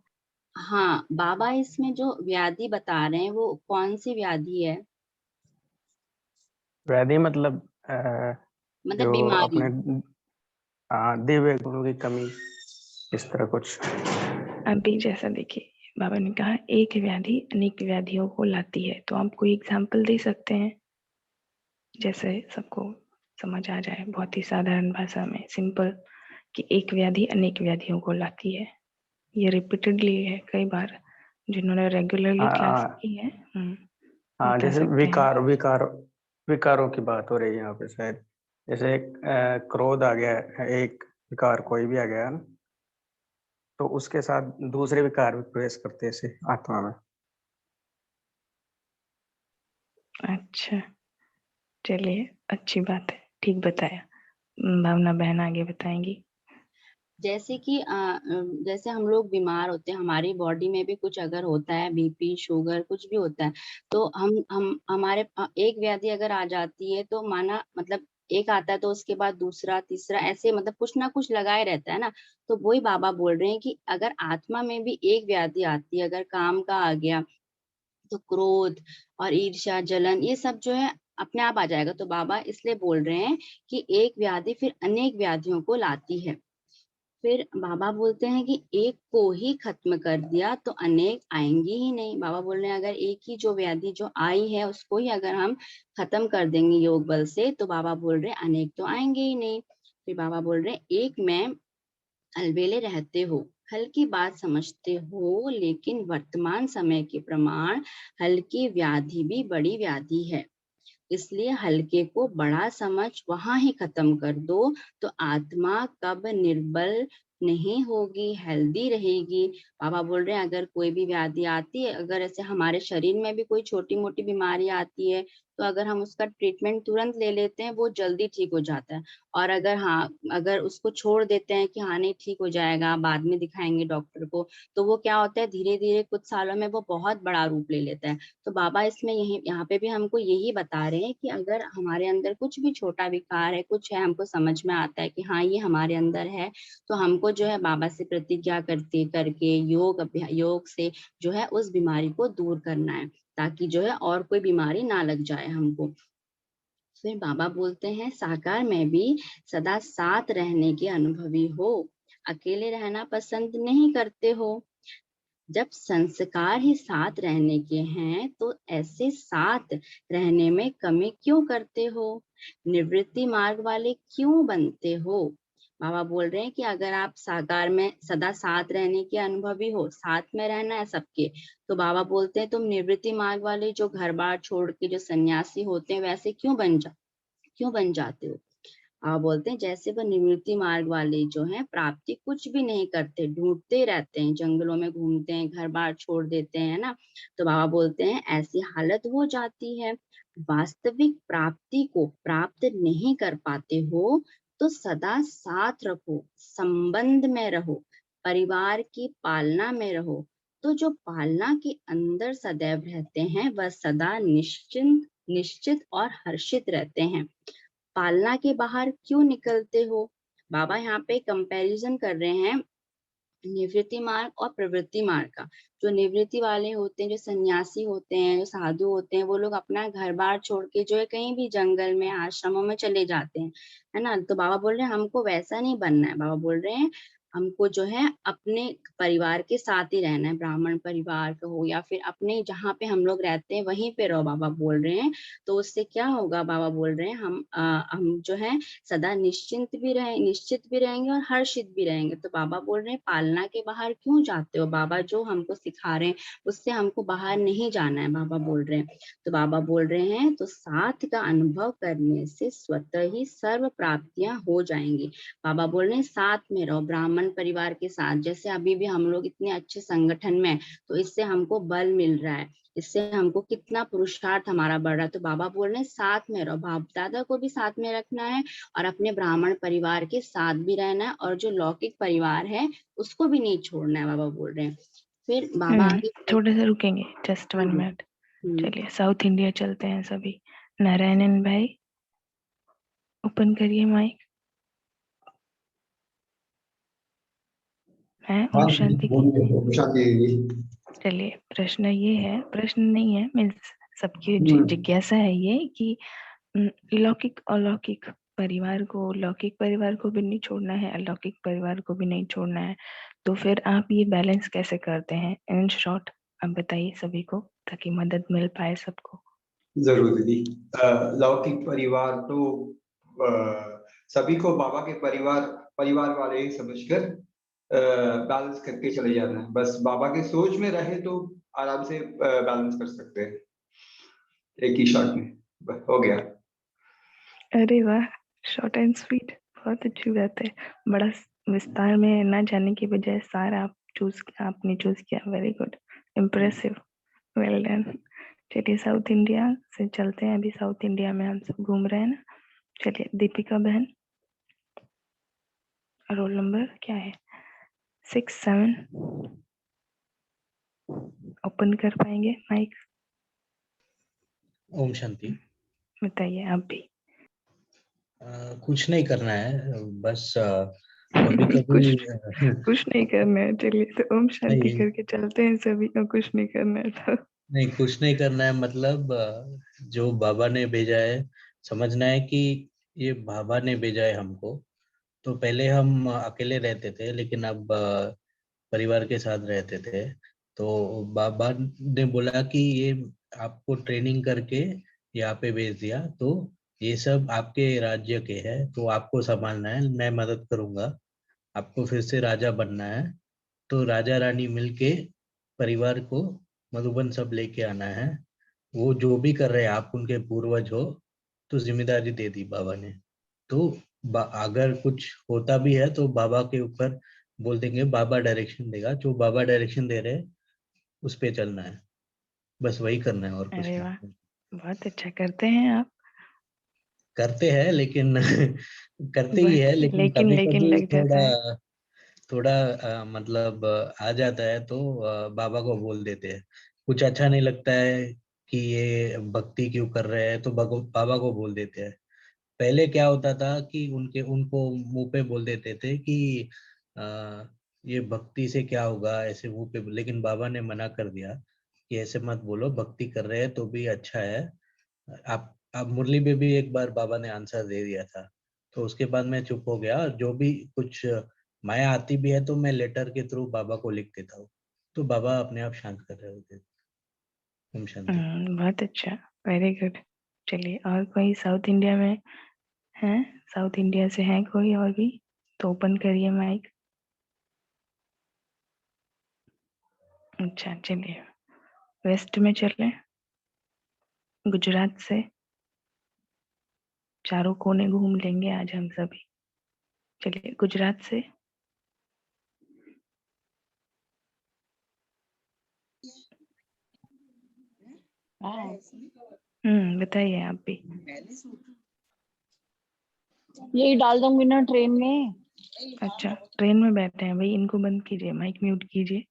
हाँ बाबा इसमें जो व्याधि बता रहे हैं वो कौन सी व्याधि है? व्याधि मतलब मतलब जो बीमारी। अपने दिव्य गुणों की कमी, इस तरह कुछ। अभी जैसा देखिए बाबा ने कहा एक व्याधि अनेक व्याधियों को लाती है, तो आप कोई एग्जाम्पल दे सकते हैं जैसे सबको समझ आ जाए, बहुत ही साधारण भाषा में सिंपल, कि एक व्याधि अनेक व्याधियों को लाती है। ये रिपीटेडली है कई बार, जिन्होंने रेगुलरली क्लास की है हाँ, बता जैसे सकते हैं। विकारों की बात हो रही है यहाँ पे शायद। जैसे एक क्रोध आ गया है, एक विकार कोई भी आ गया ना, तो उसके साथ दूसरे विकार भी प्रवेश करते हैं इसे आत्मा में। अच्छा चलिए अच्छी बात है, ठीक बताया। भावना बहन आगे बताएंगी। जैसे कि जैसे हम लोग बीमार होते हैं, हमारी बॉडी में भी कुछ अगर होता है, बीपी शुगर कुछ भी होता है, तो हम हमारे एक व्याधि अगर आ जाती है तो माना मतलब एक आता है तो उसके बाद दूसरा तीसरा ऐसे मतलब कुछ ना कुछ लगाए रहता है ना। तो वही बाबा बोल रहे हैं कि अगर आत्मा में भी एक व्याधि आती है, अगर काम का आ गया तो क्रोध और ईर्ष्या जलन ये सब जो है अपने आप आ जाएगा। तो बाबा इसलिए बोल रहे हैं कि एक व्याधि फिर अनेक व्याधियों को लाती है। फिर बाबा बोलते हैं कि एक को ही खत्म कर दिया तो अनेक आएंगी ही नहीं। बाबा बोल रहे हैं अगर एक ही जो व्याधि जो आई है उसको ही अगर हम खत्म कर देंगे योग बल से, तो बाबा बोल रहे हैं अनेक तो आएंगे ही नहीं। फिर बाबा बोल रहे हैं एक में अलबेले रहते हो, हल्की बात समझते हो, लेकिन वर्तमान समय के प्रमाण हल्की व्याधि भी बड़ी व्याधि है, इसलिए हल्के को बड़ा समझ वहां ही खत्म कर दो तो आत्मा कब निर्बल नहीं होगी, हेल्दी रहेगी। बाबा बोल रहे हैं अगर कोई भी व्याधि आती है, अगर ऐसे हमारे शरीर में भी कोई छोटी मोटी बीमारी आती है तो अगर हम उसका ट्रीटमेंट तुरंत ले लेते हैं वो जल्दी ठीक हो जाता है। और अगर उसको छोड़ देते हैं कि हाँ नहीं ठीक हो जाएगा बाद में दिखाएंगे डॉक्टर को, तो वो क्या होता है धीरे धीरे कुछ सालों में वो बहुत बड़ा रूप ले लेता है। तो बाबा इसमें यहाँ पे भी हमको यही बता रहे हैं कि अगर हमारे अंदर कुछ भी छोटा विकार है, कुछ है, हमको समझ में आता है कि हाँ ये हमारे अंदर है, तो हमको जो है बाबा से प्रतिज्ञा करके योग से जो है उस बीमारी को दूर करना है, ताकि जो है और कोई बीमारी ना लग जाए हमको। फिर बाबा बोलते हैं साकार में भी सदा साथ रहने के अनुभवी हो, अकेले रहना पसंद नहीं करते हो। जब संस्कार ही साथ रहने के हैं तो ऐसे साथ रहने में कमी क्यों करते हो, निवृत्ति मार्ग वाले क्यों बनते हो। बाबा बोल रहे हैं कि अगर आप साकार में सदा साथ रहने के अनुभवी हो, साथ में रहना है सबके, तो बाबा बोलते हैं तुम निवृत्ति मार्ग वाले जो घर बार छोड़ के जो सन्यासी होते हैं वैसे क्यों बन जाते हो। बोलते हैं जैसे वह निवृत्ति मार्ग वाले जो हैं प्राप्ति कुछ भी नहीं करते, ढूंढते रहते हैं, जंगलों में घूमते हैं, घर बार छोड़ देते हैं ना। तो बाबा बोलते हैं ऐसी हालत हो जाती है, वास्तविक प्राप्ति को प्राप्त नहीं कर पाते हो तो सदा साथ रखो, संबंध में रहो, परिवार की पालना में रहो। तो जो पालना के अंदर सदैव रहते हैं वह सदा निश्चित और हर्षित रहते हैं। पालना के बाहर क्यों निकलते हो। बाबा यहाँ पे कंपैरिजन कर रहे हैं निवृत्ति मार्ग और प्रवृत्ति मार्ग का। जो निवृत्ति वाले होते हैं, जो सन्यासी होते हैं, जो साधु होते हैं, वो लोग अपना घर बार छोड़ के जो है कहीं भी जंगल में आश्रमों में चले जाते हैं, है ना। तो बाबा बोल रहे हैं हमको वैसा नहीं बनना है। बाबा बोल रहे हैं हमको जो है अपने परिवार के साथ ही रहना है, ब्राह्मण परिवार का हो या फिर अपने जहाँ पे हम लोग रहते हैं वहीं पे रहो। बाबा बोल रहे हैं तो उससे क्या होगा, बाबा बोल रहे हैं हम जो है सदा निश्चित भी रहेंगे और हर्षित भी रहेंगे। तो बाबा बोल रहे हैं पालना के बाहर क्यों जाते हो, बाबा जो हमको सिखा रहे हैं उससे हमको बाहर नहीं जाना है, बाबा बोल रहे हैं। तो बाबा बोल रहे हैं तो साथ का अनुभव करने से स्वतः ही सर्व प्राप्तियां हो जाएंगी। बाबा बोल रहे हैं साथ में रहो, ब्राह्मण परिवार के साथ। जैसे अभी भी हम लोग इतने अच्छे संगठन में, तो इससे हमको बल मिल रहा है, इससे हमको कितना पुरुषार्थ हमारा बढ़ रहा है। तो बाबा बोल रहे हैं साथ में रहो, बाप दादा को भी साथ में रखना है और अपने ब्राह्मण परिवार के साथ भी रहना है और जो लौकिक परिवार है उसको भी नहीं छोड़ना है। बाबा बोल रहे हैं फिर बाबा आगे थोड़ा सा रुकेंगे, जस्ट 1 मिनट। चलिए साउथ इंडिया चलते हैं सभी। नारायणन भाई ओपन करिए माइक। है ओम शांति की। चलिए प्रश्न ये है, प्रश्न नहीं है, मीन्स सबकी जिज्ञासा है ये कि लौकिक अलौकिक परिवार को, लौकिक परिवार को भी नहीं छोड़ना है, अलौकिक परिवार को भी नहीं छोड़ना है, तो फिर आप ये बैलेंस कैसे करते हैं? इन शॉर्ट आप बताइए सभी को, ताकि मदद मिल पाए सबको। जरूर दीदी। लौकिक परिवार तो सभी को बाबा के परिवार वाले ही समझकर बैलेंस करके चले जाना है। बस बाबा के सोच में रहे तो आराम से बैलेंस कर सकते हैं, एक ही शॉट में हो गया। अरे वाह, शॉर्ट एंड स्वीट, बहुत अच्छी बात है। बड़ा विस्तार में ना जाने की बजाय सारा आपने चूज किया। Very good, impressive, well done. चलिए साउथ इंडिया से चलते हैं, अभी साउथ इंडिया में हम सब घूम रहे हैं ना। चलिए दीपिका बहन, रोल नंबर क्या है? 6-7 ओपन कर पाएंगे माइक? ओम शांति। बताइए आप भी। कुछ नहीं करना है, बस कभी कभी कुछ नहीं करना है। चलिए तो ओम शांति करके चलते हैं सभी को। कुछ नहीं करना है तो नहीं, कुछ नहीं करना है, मतलब जो बाबा ने भेजा है, समझना है कि ये बाबा ने भेजा है हमको। तो पहले हम अकेले रहते थे, लेकिन अब परिवार के साथ रहते थे। तो बाबा ने बोला कि ये आपको ट्रेनिंग करके यहाँ पे भेज दिया, तो ये सब आपके राज्य के है, तो आपको संभालना है, मैं मदद करूंगा। आपको फिर से राजा बनना है, तो राजा रानी मिलके परिवार को मधुबन सब लेके आना है। वो जो भी कर रहे हैं, आप उनके पूर्वज हो, तो जिम्मेदारी दे दी बाबा ने। तो अगर कुछ होता भी है तो बाबा के ऊपर बोल देंगे, बाबा डायरेक्शन देगा, जो बाबा डायरेक्शन दे रहे हैं उस पे चलना है, बस वही करना है और कुछ अरे नहीं। वाह, बहुत अच्छा करते हैं आप। करते हैं लेकिन करते ही है, लेकिन कभी लेकिन कभी लग जाता है। थोड़ा मतलब आ जाता है तो बाबा को बोल देते हैं। कुछ अच्छा नहीं लगता है कि ये भक्ति क्यों कर रहे हैं, तो बाबा को बोल देते हैं। पहले क्या होता था कि उनको मुंह पे बोल देते थे कि आ, ये भक्ति से क्या होगा, ऐसे मुंह पे। लेकिन बाबा ने मना कर दिया कि ऐसे मत बोलो, भक्ति कर रहे हैं तो भी अच्छा है। आप मुरली में भी एक बार बाबा ने आंसर दे दिया था, तो उसके बाद मैं चुप हो गया। जो भी कुछ माया आती भी है तो मैं लेटर के थ्रू बाबा को लिख देता हूँ, तो बाबा अपने आप शांत कर रहे होते। ओम शांति। बहुत अच्छा, वेरी गुड। चलिए और कोई साउथ इंडिया में है? साउथ इंडिया से है कोई और भी? तो ओपन करिए माइक। अच्छा चलिए वेस्ट में चलें, गुजरात से चारों कोने घूम लेंगे आज हम सभी। चलिए गुजरात से बताइए आप भी। यही डाल दूंगी ना ट्रेन में। अच्छा ट्रेन में बैठे हैं भाई, इनको बंद कीजिए, माइक म्यूट कीजिए।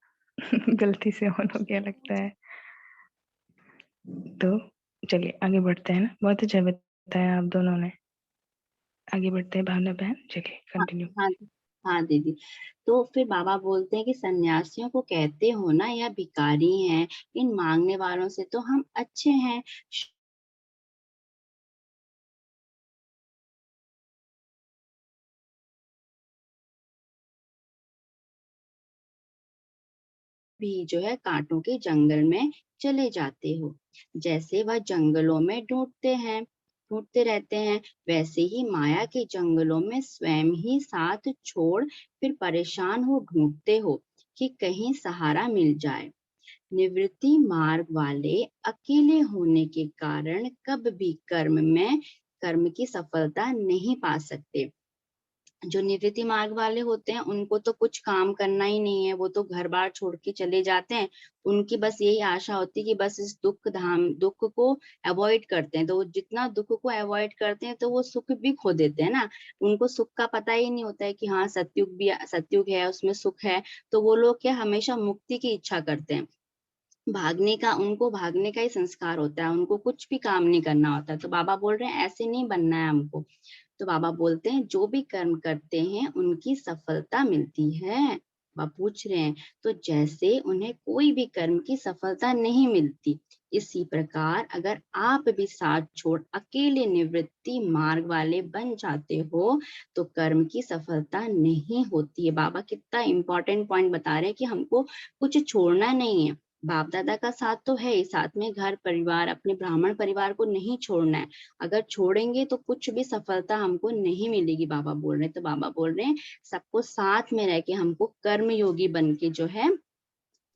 गलती से ऑन हो गया लगता है। तो चलिए आगे बढ़ते हैं ना, बहुत अच्छा बताया आप दोनों ने। आगे बढ़ते हैं भावना बहन, चलिए कंटिन्यू। हाँ हाँ दीदी। तो फिर बाबा बोलते हैं कि सन्यासियों को कहते हो ना, यह भिखारी हैं, इन मांगने वालों से तो हम अच्छे हैं। भी जो है कांटों के जंगल में चले जाते हो। जैसे वह जंगलों में ढूंढते रहते हैं, वैसे ही माया के जंगलों में स्वयं ही साथ छोड़ फिर परेशान हो ढूंढते हो कि कहीं सहारा मिल जाए। निवृत्ति मार्ग वाले अकेले होने के कारण कब भी कर्म की सफलता नहीं पा सकते। जो निवृत्ति मार्ग वाले होते हैं उनको तो कुछ काम करना ही नहीं है, वो तो घर बार छोड़ के चले जाते हैं। उनकी बस यही आशा होती है कि बस इस दुख को अवॉइड करते हैं। तो वो जितना दुख को अवॉइड करते हैं तो वो सुख भी खो देते हैं ना। उनको सुख का पता ही नहीं होता है कि हाँ सतयुग है, उसमें सुख है। तो वो लोग क्या हमेशा मुक्ति की इच्छा करते हैं। उनको भागने का ही संस्कार होता है, उनको कुछ भी काम नहीं करना होता है। तो बाबा बोल रहे हैं ऐसे नहीं बनना है हमको। तो बाबा बोलते हैं जो भी कर्म करते हैं उनकी सफलता मिलती है। बाबा पूछ रहे हैं तो जैसे उन्हें कोई भी कर्म की सफलता नहीं मिलती, इसी प्रकार अगर आप भी साथ छोड़ अकेले निवृत्ति मार्ग वाले बन जाते हो तो कर्म की सफलता नहीं होती है। बाबा कितना इंपॉर्टेंट पॉइंट बता रहे हैं कि हमको कुछ छोड़ना नहीं है। बाप दादा का साथ तो है ही, साथ में घर परिवार, अपने ब्राह्मण परिवार को नहीं छोड़ना है। अगर छोड़ेंगे तो कुछ भी सफलता हमको नहीं मिलेगी, बाबा बोल रहे हैं। तो बाबा बोल रहे हैं सबको साथ में रह के हमको कर्म योगी बन के जो है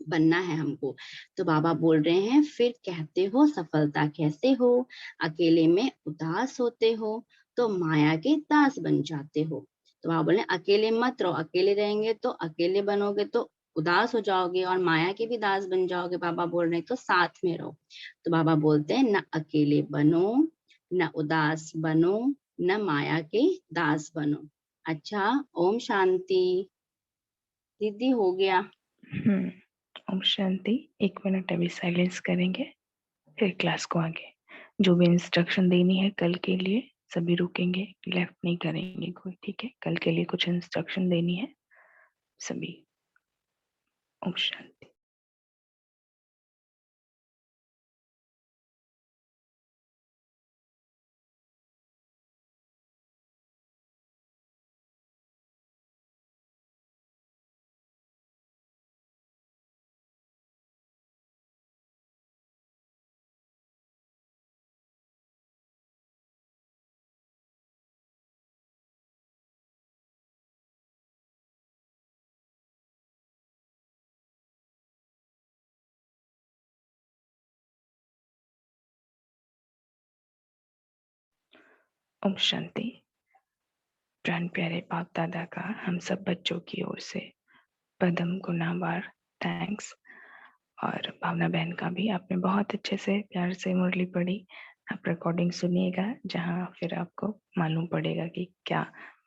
बनना है हमको। तो बाबा बोल रहे हैं फिर कहते हो सफलता कैसे हो, अकेले में उदास होते हो तो माया के दास बन जाते हो। तो बाबा बोले अकेले मत रहो, अकेले रहेंगे तो अकेले बनोगे तो उदास हो जाओगे और माया के भी दास बन जाओगे। बाबा बोल रहे हैं तो साथ में रहो। तो बाबा बोलते हैं न अकेले बनो, न उदास बनो, न माया के दास बनो। अच्छा, ओम शांति। दीदी हो गया। ओम शांति। 1 मिनट अभी साइलेंस करेंगे, फिर क्लास को आगे जो भी इंस्ट्रक्शन देनी है कल के लिए सभी रुकेंगे, लेफ्ट नहीं करेंगे कोई, ठीक है। कल के लिए कुछ इंस्ट्रक्शन देनी है सभी। ओम शांति। ओम शांति। प्राण प्यारे बाप दादा का हम सब बच्चों की ओर से पदम गुनावार थैंक्स। और भावना बहन का भी, आपने बहुत अच्छे से प्यार से मुरली पढ़ी। आप रिकॉर्डिंग सुनिएगा जहाँ फिर आपको मालूम पड़ेगा कि क्या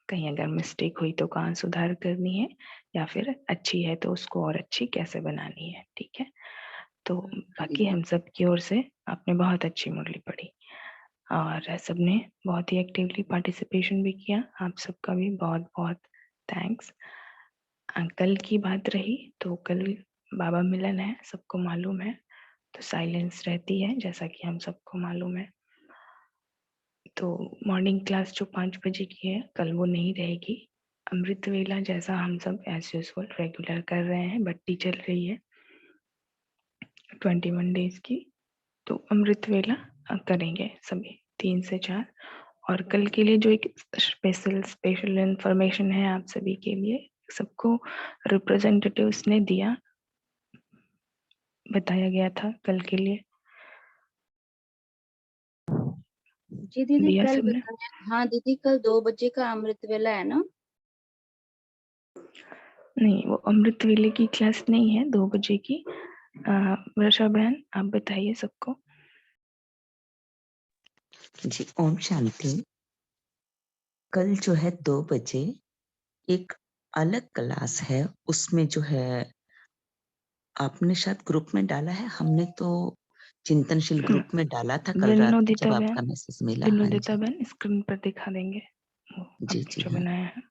कहीं अगर मिस्टेक हुई तो कहाँ सुधार करनी है, या फिर अच्छी है तो उसको और अच्छी कैसे बनानी है, ठीक है। तो बाकी हम सब की ओर से आपने बहुत अच्छी मुरली पढ़ी और सबने बहुत ही एक्टिवली पार्टिसिपेशन भी किया। आप सबका भी बहुत बहुत थैंक्स। कल की बात रही तो कल बाबा मिलन है, सबको मालूम है, तो साइलेंस रहती है जैसा कि हम सबको मालूम है। तो मॉर्निंग क्लास जो 5 बजे की है कल वो नहीं रहेगी। अमृत वेला जैसा हम सब एज यूजुअल रेगुलर कर रहे हैं, बट्टी चल रही है 21 डेज की, तो अमृत वेला करेंगे सभी 3 से 4। और कल के लिए जो एक स्पेशल इंफॉर्मेशन है आप सभी के लिए, सबको रिप्रेजेंटेटिव्स ने दिया, बताया गया था कल के लिए। जी दीदी दिया कल सबने? बताया। हाँ दीदी कल 2 बजे का अमृत वेला है ना? नहीं, वो अमृत वेले की क्लास नहीं है 2 बजे की। वर्षा बहन आप बताइए सबको। जी ओम शांति। कल जो है 2 बजे एक अलग क्लास है, उसमें जो है आपने शायद ग्रुप में डाला है, हमने तो चिंतनशील ग्रुप में डाला था कल रात विनोदिता जब बहन, आपका मैसेज मिला। हाँ विनोदिता जी बहन स्क्रीन पर दिखा देंगे वो जी आपने जी जो हाँ। बनाया है।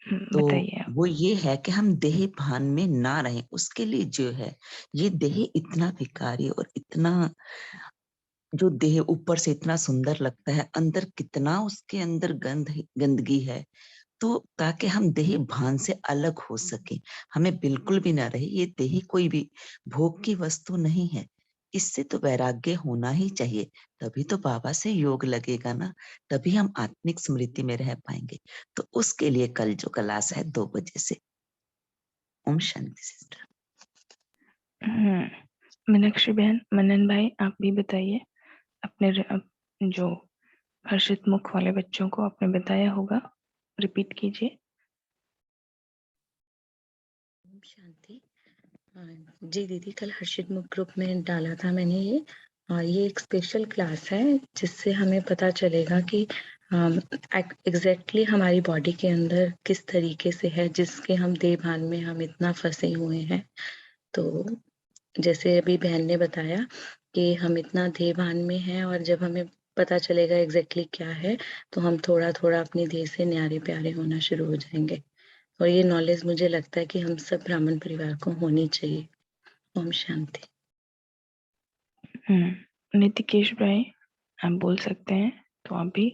तो बताइए आप। वो ये है कि हम देह भान में ना रहें, उसके लिए जो है ये देह इतना भिकारी और इतना, जो देह ऊपर से इतना सुंदर लगता है, अंदर कितना उसके अंदर गंदगी है। तो ताकि हम देह भान से अलग हो सके, हमें बिल्कुल भी ना रहे ये देह कोई भी भोग की वस्तु नहीं है। इससे तो वैराग्य होना ही चाहिए, तभी तो बाबा से योग लगेगा ना, तभी हम आत्मिक स्मृति में रह पाएंगे। तो उसके लिए कल जो क्लास है 2 बजे से। ओम शांति सिस्टर। मीनाक्षी बहन, मनन भाई आप भी बताइए अपने जो हर्षित मुख वाले बच्चों को आपने बताया होगा रिपीट कीजिए। ओम शांति। जी दीदी, कल हर्षित मुख ग्रुप में डाला था मैंने ये, और ये एक स्पेशल क्लास है जिससे हमें पता चलेगा कि एग्जैक्टली हमारी बॉडी के अंदर किस तरीके से है, जिसके हम देह भान में हम इतना फंसे हुए हैं। तो जैसे अभी बहन ने बताया कि हम इतना देह भान में हैं, और जब हमें पता चलेगा एग्जैक्टली क्या है, तो हम थोड़ा थोड़ा अपनी देह से न्यारे प्यारे होना शुरू हो जाएंगे। और ये नॉलेज मुझे लगता है कि हम सब ब्राह्मण परिवार को होनी चाहिए। ओम शांति। नितिकेश भाई, आप बोल सकते हैं, तो आप भी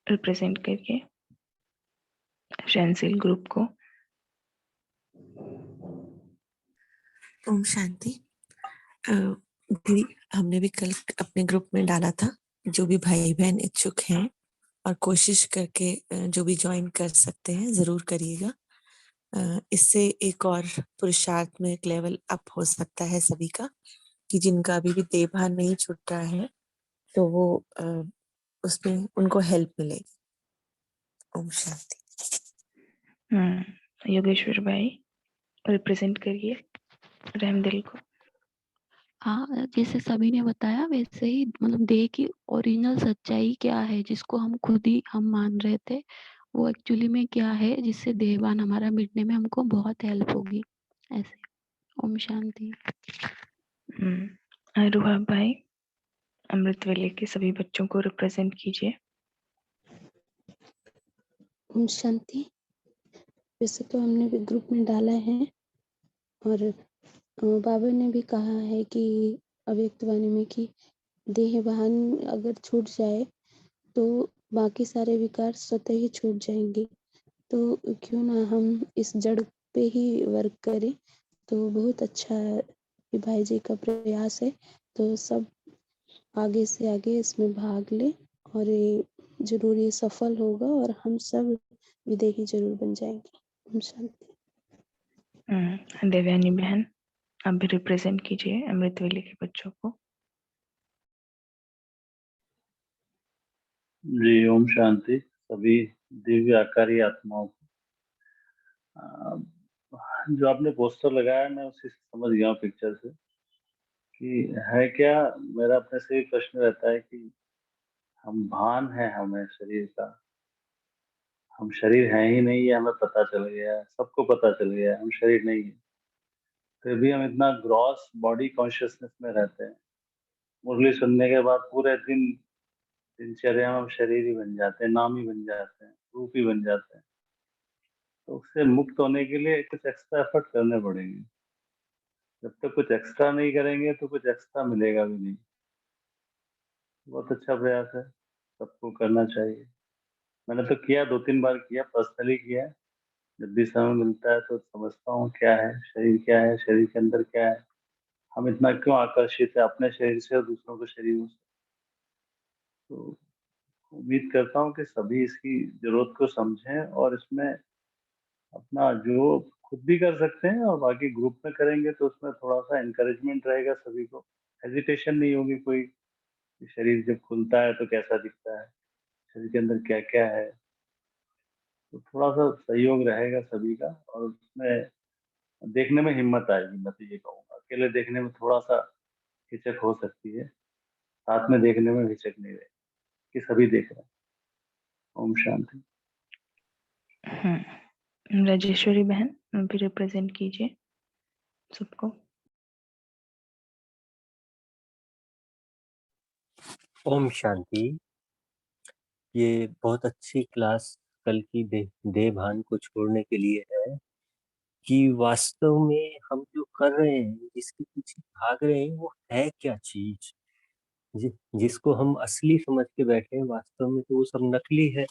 रिप्रेजेंट करके शैनसिल ग्रुप को। ओम शांति। दीदी, हमने भी कल अपने ग्रुप में डाला था, जो भी भाई बहन इच्छुक हैं और कोशिश करके जो भी ज्वाइन कर सकते हैं जरूर करिएगा। इससे एक और पुरुषार्थ में एक लेवल अप हो सकता है सभी का, कि जिनका अभी भी देहभान नहीं छूट रहा है तो वो उसमें उनको हेल्प मिलेगी। ओम शांति। योगेश्वर भाई, रिप्रेजेंट करिए रहमदिल को। हाँ, जैसे सभी ने बताया वैसे ही, मतलब देह की ओरिजिनल सच्चाई क्या है, जिसको हम खुद ही हम मान रहे थे, वो एक्चुअली में क्या है, जिससे देहभान हमारा मिटने में हमको बहुत हेल्प होगी। ऐसे। ओम शांति। रुहा भाई, अमृत वेले के सभी बच्चों को रिप्रेजेंट कीजिए। ओम शांति। वैसे तो हमने भी ग्रुप में डाला है, और बाबा ने भी कहा है कि अव्यक्त वाणी में कि देह भान अगर छूट जाए तो बाकी सारे विकार स्वतः ही छूट जाएंगे। तो क्यों ना हम इस जड़ पे ही वर्क करें। तो बहुत अच्छा ये भाई जी का प्रयास है, तो सब आगे से आगे इसमें भाग ले, और ये जरूर ये सफल होगा और हम सब विदेही जरूर बन जाएंगे। ओम शांति। देवयानी बहन, आप भी रिप्रेजेंट कीजिए अमृत वेले के बच्चों को। जी ओम शांति। सभी दिव्य आकारी आत्माओं को, जो आपने पोस्टर लगाया मैं उसी से समझ गया हूँ पिक्चर से कि है क्या। मेरा अपने से ही प्रश्न रहता है कि हम भान है हमें शरीर का, हम शरीर है ही नहीं, ये हमें पता चल गया है, सबको पता चल गया है हम शरीर नहीं है, फिर भी हम इतना ग्रॉस बॉडी कॉन्शियसनेस में रहते हैं। मुरली सुनने के बाद पूरे दिन दिनचर्या में हम शरीर ही बन जाते हैं, नाम ही बन जाते हैं, रूप ही बन जाते हैं। तो उससे मुक्त होने के लिए कुछ एक्स्ट्रा एफर्ट करने पड़ेंगे। जब तक कुछ एक्स्ट्रा नहीं करेंगे तो कुछ एक्स्ट्रा मिलेगा भी नहीं। बहुत अच्छा प्रयास है, सबको करना चाहिए। मैंने तो किया, 2-3 बार किया, पर्सनली किया है। जब भी समय मिलता है तो समझता हूँ क्या है शरीर, शरीर के अंदर क्या है, हम इतना क्यों आकर्षित है अपने शरीर से और दूसरों के शरीरों से। तो उम्मीद करता हूँ कि सभी इसकी जरूरत को समझें और इसमें अपना जो खुद भी कर सकते हैं और बाकी ग्रुप में करेंगे तो उसमें थोड़ा सा एनकरेजमेंट रहेगा सभी को, हेजिटेशन नहीं होगी कोई। शरीर जब खुलता है तो कैसा दिखता है, शरीर के अंदर क्या क्या है, तो थोड़ा सा सहयोग रहेगा सभी का और उसमें देखने में हिम्मत आएगी। मैं तो ये कहूँगा, अकेले देखने में थोड़ा सा हिचक हो सकती है, साथ में देखने में हिचक नहीं रहेगी कि सभी देख रहे हैं। ओम शांति। राजेश्वरी बहन, आप भी रिप्रेजेंट कीजिए सबको। ओम शांति। ये बहुत अच्छी क्लास कल की देह भान को छोड़ने के लिए है कि वास्तव में हम जो कर रहे हैं, जिसके पीछे भाग रहे हैं, वो है क्या चीज। जिसको हम असली समझ के बैठे हैं, वास्तव में तो वो सब नकली है।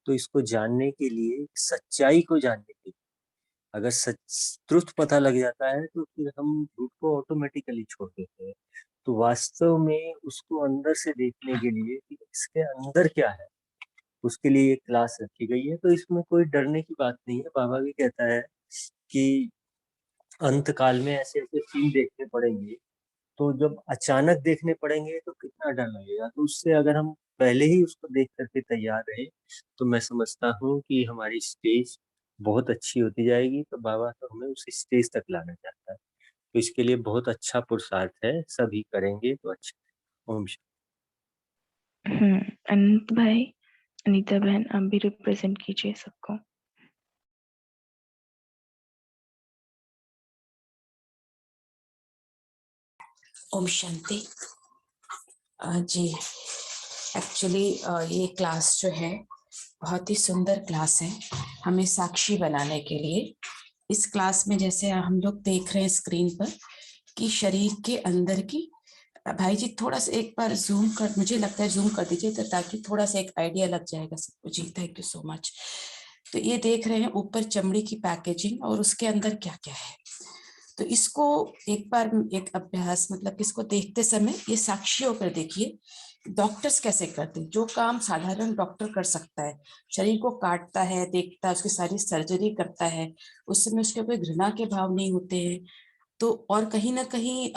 तो इसको जानने के लिए, सच्चाई को जानने के लिए, अगर सच ट्रुथ पता लग जाता है तो फिर हम झूठ को ऑटोमेटिकली छोड़ देते हैं। तो वास्तव में उसको अंदर से देखने के लिए कि इसके अंदर क्या है, उसके लिए ये क्लास रखी गई है। तो इसमें कोई डरने की बात नहीं है। बाबा भी कहता है कि अंत काल में ऐसे ऐसे सीन देखने पड़ेंगे, तो जब अचानक देखने पड़ेंगे तो कितना डर लगेगा। तो उससे अगर हम पहले ही उसको देख करके तैयार रहे तो मैं समझता हूँ कि हमारी स्टेज बहुत अच्छी होती जाएगी। तो बाबा तो हमें उस स्टेज तक लाना चाहता है, तो इसके लिए बहुत अच्छा पुरुषार्थ है, सभी करेंगे तो अच्छा। ओम अनंत भाई, अनीता बहन, आप भी रिप्रेजेंट कीजिए सबको। ओम शांति। जी, एक्चुअली ये क्लास जो है बहुत ही सुंदर क्लास है हमें साक्षी बनाने के लिए। इस क्लास में जैसे हम लोग देख रहे हैं स्क्रीन पर कि शरीर के अंदर की, भाई जी थोड़ा सा एक बार जूम कर, मुझे लगता है जूम कर दीजिए तो ताकि थोड़ा सा एक आइडिया लग जाएगा सबको। जी थैंक यू सो मच। तो ये देख रहे हैं ऊपर चमड़ी की पैकेजिंग और उसके अंदर क्या क्या है। तो इसको एक बार एक अभ्यास, मतलब इसको देखते समय ये साक्षी होकर देखिए डॉक्टर्स कैसे करते हैं। जो काम साधारण डॉक्टर कर सकता है, शरीर को काटता है, देखता है, उसकी सारी सर्जरी करता है, उस समय उसके कोई घृणा के भाव नहीं होते हैं। तो और कहीं ना कहीं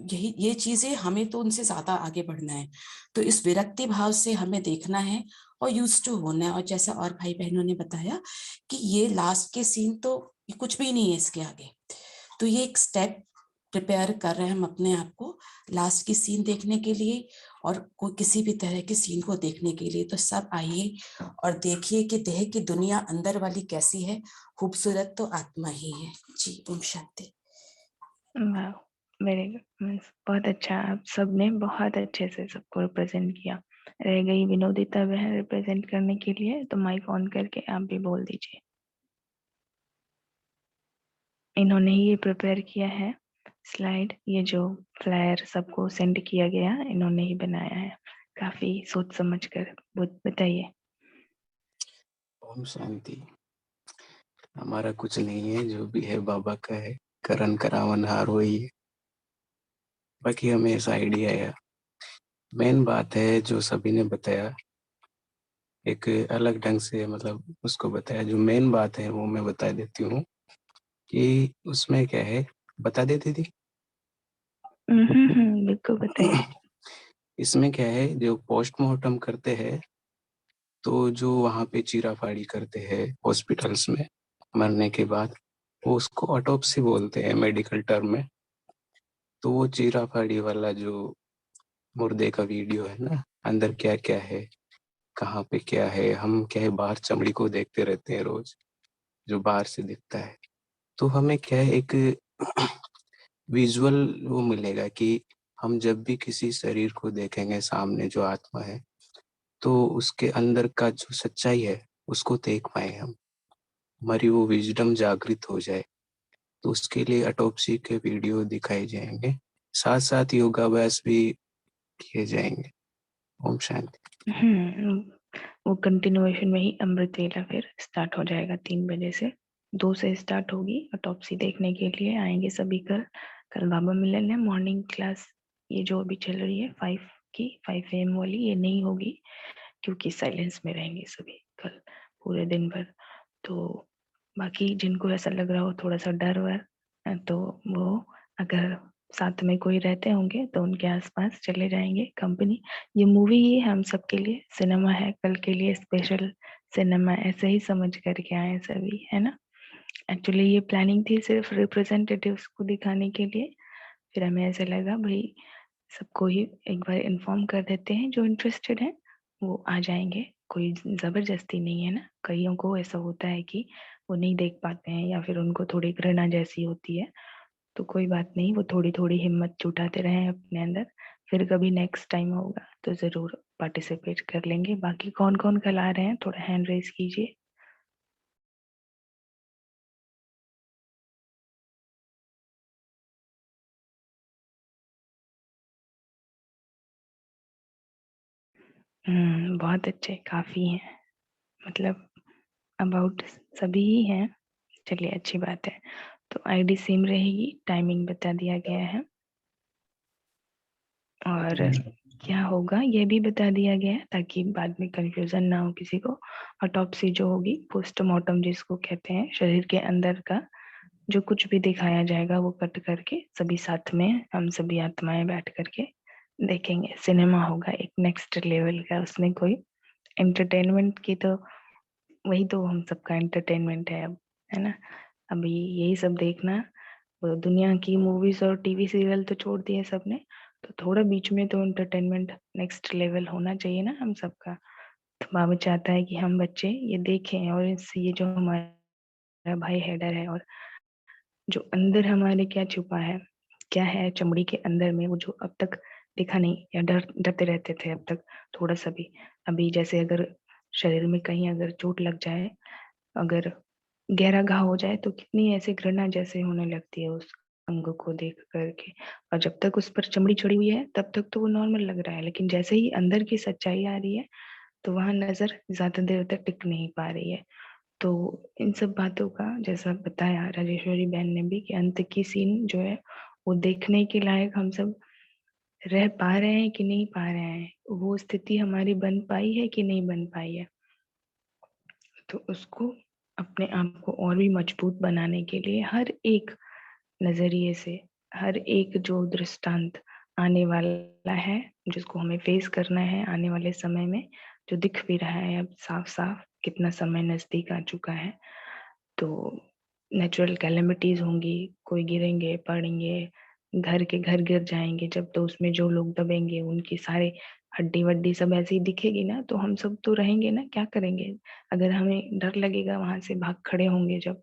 यही ये चीजें हमें तो उनसे ज्यादा आगे बढ़ना है। तो इस विरक्ति भाव से हमें देखना है और यूज टू होना है। और जैसा और भाई बहनों ने बताया कि ये लास्ट के सीन तो कुछ भी नहीं है इसके आगे। तो ये एक स्टेप प्रिपेयर कर रहे हैं हम अपने आप को लास्ट की सीन देखने के लिए और कोई किसी भी तरह के सीन को देखने के लिए। तो सब आइए और देखिए कि देह की दुनिया अंदर वाली कैसी है। खूबसूरत तो आत्मा ही है। जी ओम शांति। वेरी गुड, बहुत अच्छा, आप सबने बहुत अच्छे से सबको रिप्रेजेंट किया। रह गई विनोदिता बहन रिप्रेजेंट करने के लिए, तो माइक ऑन करके आप भी बोल दीजिए। इन्होंने ही प्रिपेयर किया है स्लाइड, ये जो फ्लायर सबको सेंड किया गया इन्होंने ही बनाया है, काफी सोच समझ कर। बताइए। ओम शांति। हमारा कुछ नहीं है, जो भी है बाबा का है। करण करावन हार वही है, बाकी हमें ऐसा आइडिया है। मेन बात है जो सभी ने बताया, एक अलग ढंग से मतलब उसको बताया। जो मेन बात है वो मैं बता देती हूँ कि उसमें क्या है, बता देती थी। बिल्कुल बताइए। इसमें क्या है, जो पोस्टमार्टम करते हैं तो जो वहाँ पे चीराफाड़ी करते हैं हॉस्पिटल्स में मरने के बाद, वो उसको ऑटोप्सी बोलते हैं मेडिकल टर्म में। तो वो चीराफाड़ी वाला जो मुर्दे का वीडियो है ना, अंदर क्या क्या है, कहाँ पे क्या है, हम क्या है बाहर चमड़ी को देखते रहते हैं रोज, जो बाहर से दिखता है। तो हमें क्या है एक विजुअल वो मिलेगा कि हम जब भी किसी शरीर को देखेंगे सामने जो आत्मा है, तो उसके अंदर का जो सच्चाई है उसको देख पाए हम, हमारी वो विजडम जागृत हो जाए। तो उसके लिए ऑटोप्सी के वीडियो दिखाए जाएंगे, साथ साथ योगाभ्यास भी किए जाएंगे। ओम शांति। वो कंटिन्यूएशन में ही अमृत वेला फिर स्टार्ट हो जाएगा 3 बजे से। 2 से स्टार्ट होगी। ऑटोप्सी देखने के लिए आएंगे सभी। कल बाबा मिलन है मॉर्निंग क्लास, ये जो अभी चल रही है 5 AM वाली, ये नहीं होगी क्योंकि साइलेंस में रहेंगे सभी कल पूरे दिन भर। तो बाकी जिनको ऐसा लग रहा हो थोड़ा सा डर वर, तो वो अगर साथ में कोई रहते होंगे तो उनके आसपास चले जाएंगे। कंपनी, ये मूवी ही हम सबके लिए सिनेमा है, कल के लिए स्पेशल सिनेमा, ऐसे ही समझ करके आए सभी, है ना। एक्चुअली ये प्लानिंग थी सिर्फ रिप्रेजेंटेटिव्स को दिखाने के लिए, फिर हमें ऐसा लगा भाई सबको ही एक बार इन्फॉर्म कर देते हैं, जो इंटरेस्टेड है वो आ जाएंगे, कोई जबरदस्ती नहीं है ना। कईयों को ऐसा होता है कि वो नहीं देख पाते हैं या फिर उनको थोड़ी घृणा जैसी होती है, तो कोई बात नहीं, वो थोड़ी थोड़ी हिम्मत जुटाते रहें अपने अंदर, फिर कभी नेक्स्ट टाइम होगा तो जरूर पार्टिसिपेट कर लेंगे। बाकी कौन कौन कल आ रहे हैं थोड़ा हैंड रेज कीजिए। बहुत अच्छे, काफी हैं, मतलब अबाउट सभी ही हैं। चलिए अच्छी बात है। तो आईडी सेम रहेगी, टाइमिंग बता दिया गया है और क्या होगा ये भी बता दिया गया है ताकि बाद में कंफ्यूजन ना हो किसी को। ऑटोप्सी जो होगी, पोस्टमार्टम जिसको कहते हैं, शरीर के अंदर का जो कुछ भी दिखाया जाएगा वो कट करके सभी साथ में हम सभी आत्माएं बैठ करके देखेंगे, सिनेमा होगा एक नेक्स्ट लेवल का, उसमें कोई एंटरटेनमेंट की तो वही तो हम सबका एंटरटेनमेंट है अब, है ना। अभी यही सब देखना, वो दुनिया की मूवीज और टीवी सीरियल तो छोड़ दिए सबने, तो थोड़ा बीच में तो एंटरटेनमेंट नेक्स्ट लेवल होना चाहिए ना हम सबका। तो बाबा चाहता है कि हम बच्चे ये देखें, और इससे ये जो हमारा भाई हैडर है और जो अंदर हमारे क्या छुपा है, क्या है चमड़ी के अंदर में, वो जो अब तक दिखा नहीं, या डरते रहते थे अब तक थोड़ा सा भी। अभी जैसे अगर शरीर में कहीं अगर चोट लग जाए, अगर गहरा घाव हो जाए, तो कितनी ऐसे घृणा जैसे होने लगती है उस अंग को देख करके। और जब तक उस पर चमड़ी चढ़ी हुई है तब तक तो वो नॉर्मल लग रहा है, लेकिन जैसे ही अंदर की सच्चाई आ रही है तो वहां नजर ज्यादा देर तक टिक नहीं पा रही है। तो इन सब बातों का जैसा बताया राजेश्वरी बहन ने भी, कि अंत की सीन जो है वो देखने के लायक हम सब रह पा रहे हैं कि नहीं पा रहे हैं, वो स्थिति हमारी बन पाई है कि नहीं बन पाई है। तो उसको अपने आप को और भी मजबूत बनाने के लिए हर एक नजरिए से, हर एक जो दृष्टांत आने वाला है, जिसको हमें फेस करना है आने वाले समय में, जो दिख भी रहा है अब साफ साफ, कितना समय नजदीक आ चुका है। तो नेचुरल कैलेमिटीज होंगी, कोई गिरेंगे पड़ेंगे, घर के घर गिर जाएंगे जब, तो उसमें जो लोग दबेंगे उनकी सारे हड्डी वड्डी सब ऐसे ही दिखेगी ना, तो हम सब तो रहेंगे ना, क्या करेंगे। अगर हमें डर लगेगा वहां से भाग खड़े होंगे जब,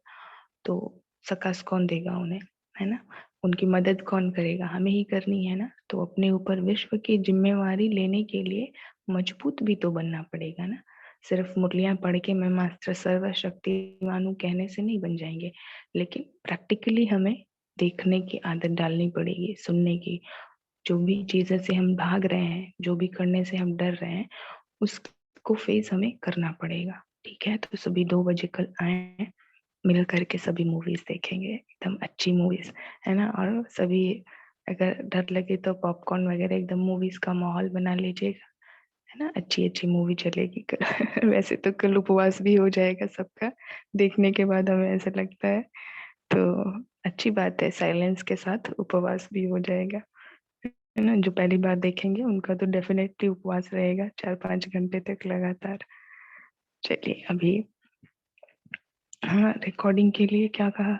तो सकस कौन देगा उन्हें, है ना। उनकी मदद कौन करेगा, हमें ही करनी है ना। तो अपने ऊपर विश्व की जिम्मेवारी लेने के लिए मजबूत भी तो बनना पड़ेगा ना। सिर्फ मुरलियां पढ़ के मैं मास्टर सर्वशक्तिमान हूं कहने से नहीं बन जाएंगे, लेकिन प्रैक्टिकली हमें देखने की आदत डालनी पड़ेगी, सुनने की। जो भी चीजें से हम भाग रहे हैं, जो भी करने से हम डर रहे हैं, उसको फेस हमें करना पड़ेगा। ठीक है, तो सभी 2 बजे कल आए, मिल करके सभी मूवीज देखेंगे, एकदम अच्छी मूवीज, है ना। और सभी अगर डर लगे तो पॉपकॉर्न वगैरह एकदम मूवीज का माहौल बना लीजिएगा, है ना। अच्छी अच्छी मूवी चलेगी कल वैसे तो कल उपवास भी हो जाएगा सबका, देखने के बाद हमें ऐसा लगता है। तो अच्छी बात है, साइलेंस के साथ उपवास भी हो जाएगा, है ना। जो पहली बार देखेंगे उनका तो डेफिनेटली उपवास रहेगा 4-5 घंटे तक लगातार। चलिए अभी, हाँ रिकॉर्डिंग के लिए क्या कहा।